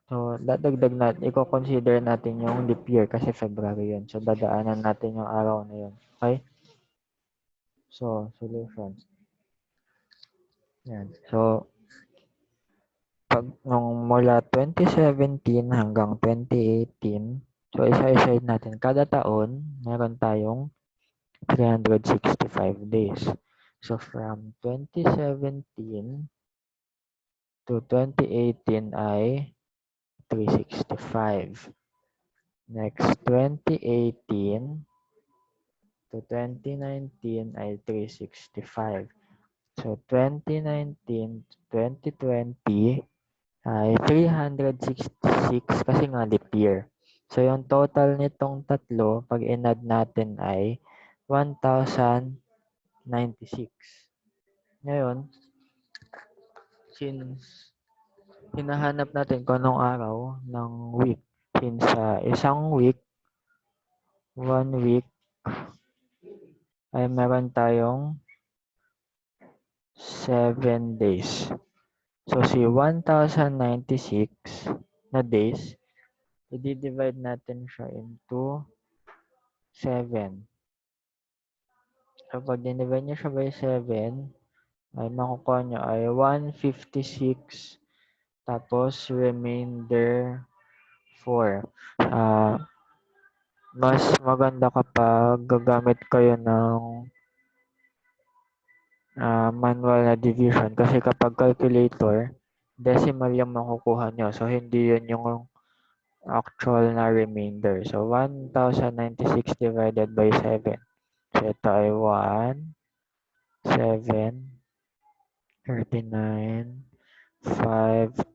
So, dadagdag natin, i-consider natin yung leap year kasi February yun. So, dadaanan natin yung araw na yun. Okay? So, solutions. Yan. So, pag nung mula 2017 hanggang 2018, so isa-isa natin. Kada taon, meron tayong 365 days. So, from 2017 to 2018 ay 365. Next, 2018 to 2019 ay 365. So, 2019 to 2020 ay 366 kasi nga leap year. So, yung total nitong tatlo, pag in-add natin ay 1,096. Ngayon, since hinahanap natin kung anong araw ng week, since isang week, 1 week, ay meron tayong 7 days. So, si 1,096 na days, i-divide natin siya into 7. So, pag dinivide niyo siya by 7, ay makukuha niyo ay 156, tapos remainder 4. Mas maganda kapag gagamit kayo ng manual na division kasi kapag calculator, decimal yung makukuha nyo. So, hindi yun yung actual na remainder. So, 1,096 divided by 7. So, ito ay 1, 7, 39, 5,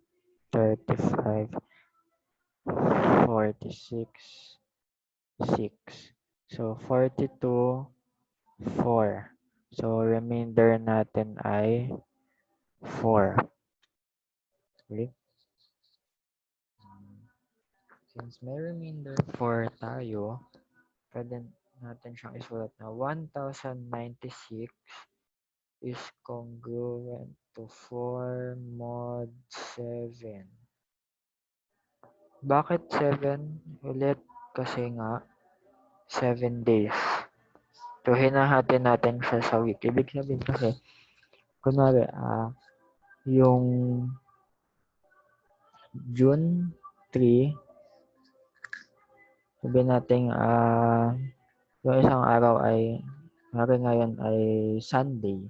35, 46, 6. So, 42, 4. So, remainder natin ay 4. Okay? Since may remainder 4 tayo, pwede natin siyang isulat na 1,096 is congruent to 4 mod 7. Bakit 7 ulit? Kasi nga, 7 days. So, hinahati natin siya sa week. Ibig sabihin kasi, kunwari, yung June 3, sabihin natin, yung isang araw ay, ngayon ay Sunday.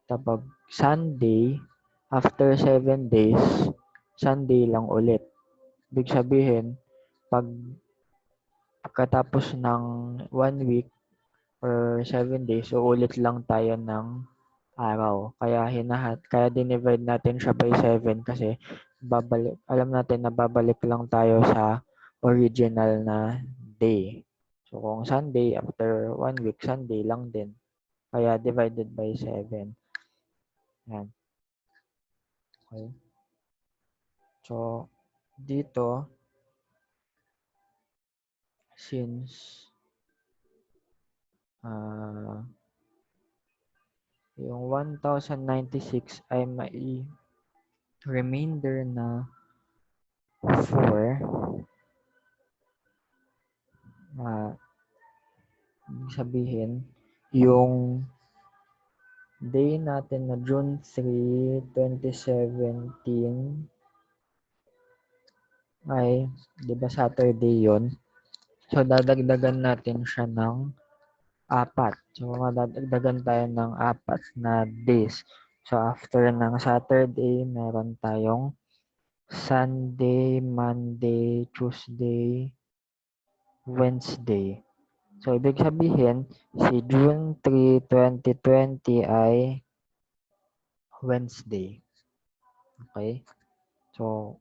Kapag Sunday, after 7 days, Sunday lang ulit. Ibig sabihin, pagkatapos ng 1 week, or 7 days, so ulit lang tayo ng araw. Kaya dinivide natin siya by 7 kasi alam natin na babalik lang tayo sa original na day. So kung Sunday, after 1 week, Sunday lang din. Kaya divided by 7. Yan. Okay. So, dito, since yung 1096 ay may remainder na 4, ibig sabihin, yung day natin na June 3, 2017 ay, di ba Saturday yon? So, dadagdagan natin siya ng 4. So, madadagdagan tayo ng 4 na days. So, after ng Saturday, meron tayong Sunday, Monday, Tuesday, Wednesday. So, ibig sabihin, si June 3, 2020 ay Wednesday. Okay? So,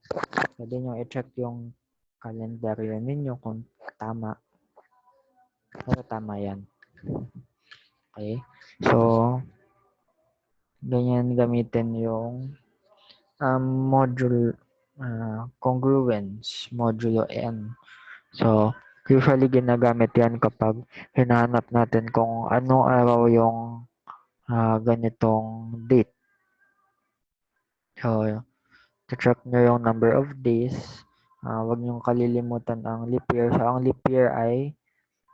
pwede nyo i-check yung kalendaryo ninyo kung tama. Pero tama yan. Okay? So, ganyan gamitin yung module congruence, modulo n. So, usually ginagamit yan kapag hinahanap natin kung anong araw yung ganitong date. So, check nyo yung number of days. Huwag nyo kalilimutan ang leap year. So, ang leap year ay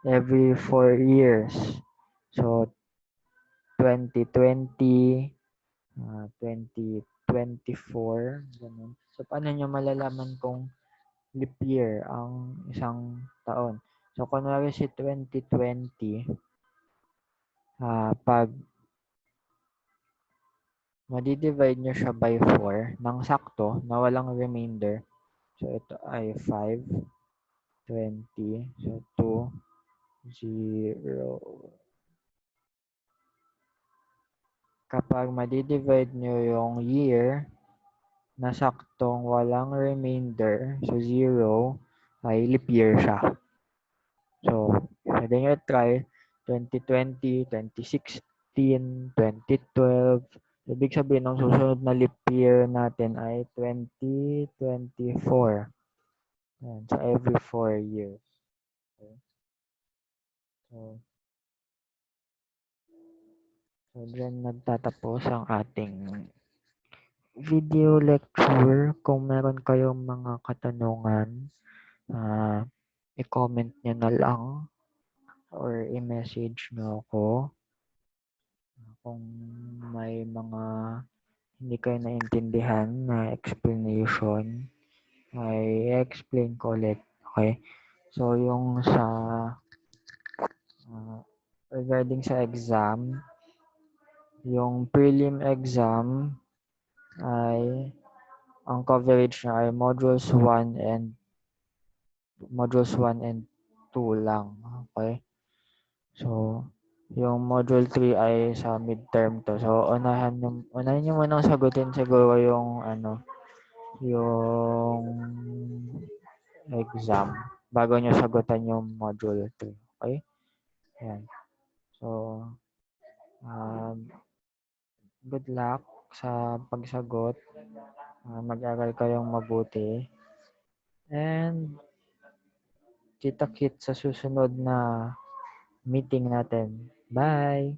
every 4 years. So, 2020, 2024, ganun. So, paano nyo malalaman kung leap year ang isang taon? So, kunwari si 2020, pag madidivide nyo siya by 4 ng sakto na walang remainder. So, ito ay 5, 20, so 2, 0. Kapag madidivide nyo yung year na saktong walang remainder, so 0, ay leap year siya. So, pwede nyo try 2020, 2016, 2012. Ibig sabihin, ang susunod na leap year natin ay 2024. Yan, so, every 4 years. Okay. So, dyan nagtatapos ang ating video lecture. Kung meron kayong mga katanungan, i-comment nyo na lang or i-message nyo ako. Kung may mga hindi kayo naintindihan na explanation, ay explain ko ulit. Okay? So, yung sa regarding sa exam, yung prelim exam ay ang coverage niya ay modules 1 and 2 lang. Okay? So, yung module 3 ay sa midterm to. So, unahin nyo munang sagutin siguro yung yung exam bago nyo sagutan yung module 3. Okay? Ayan. So, good luck sa pagsagot. Mag-aral kayong mabuti. And kita-kit sa susunod na meeting natin. Bye!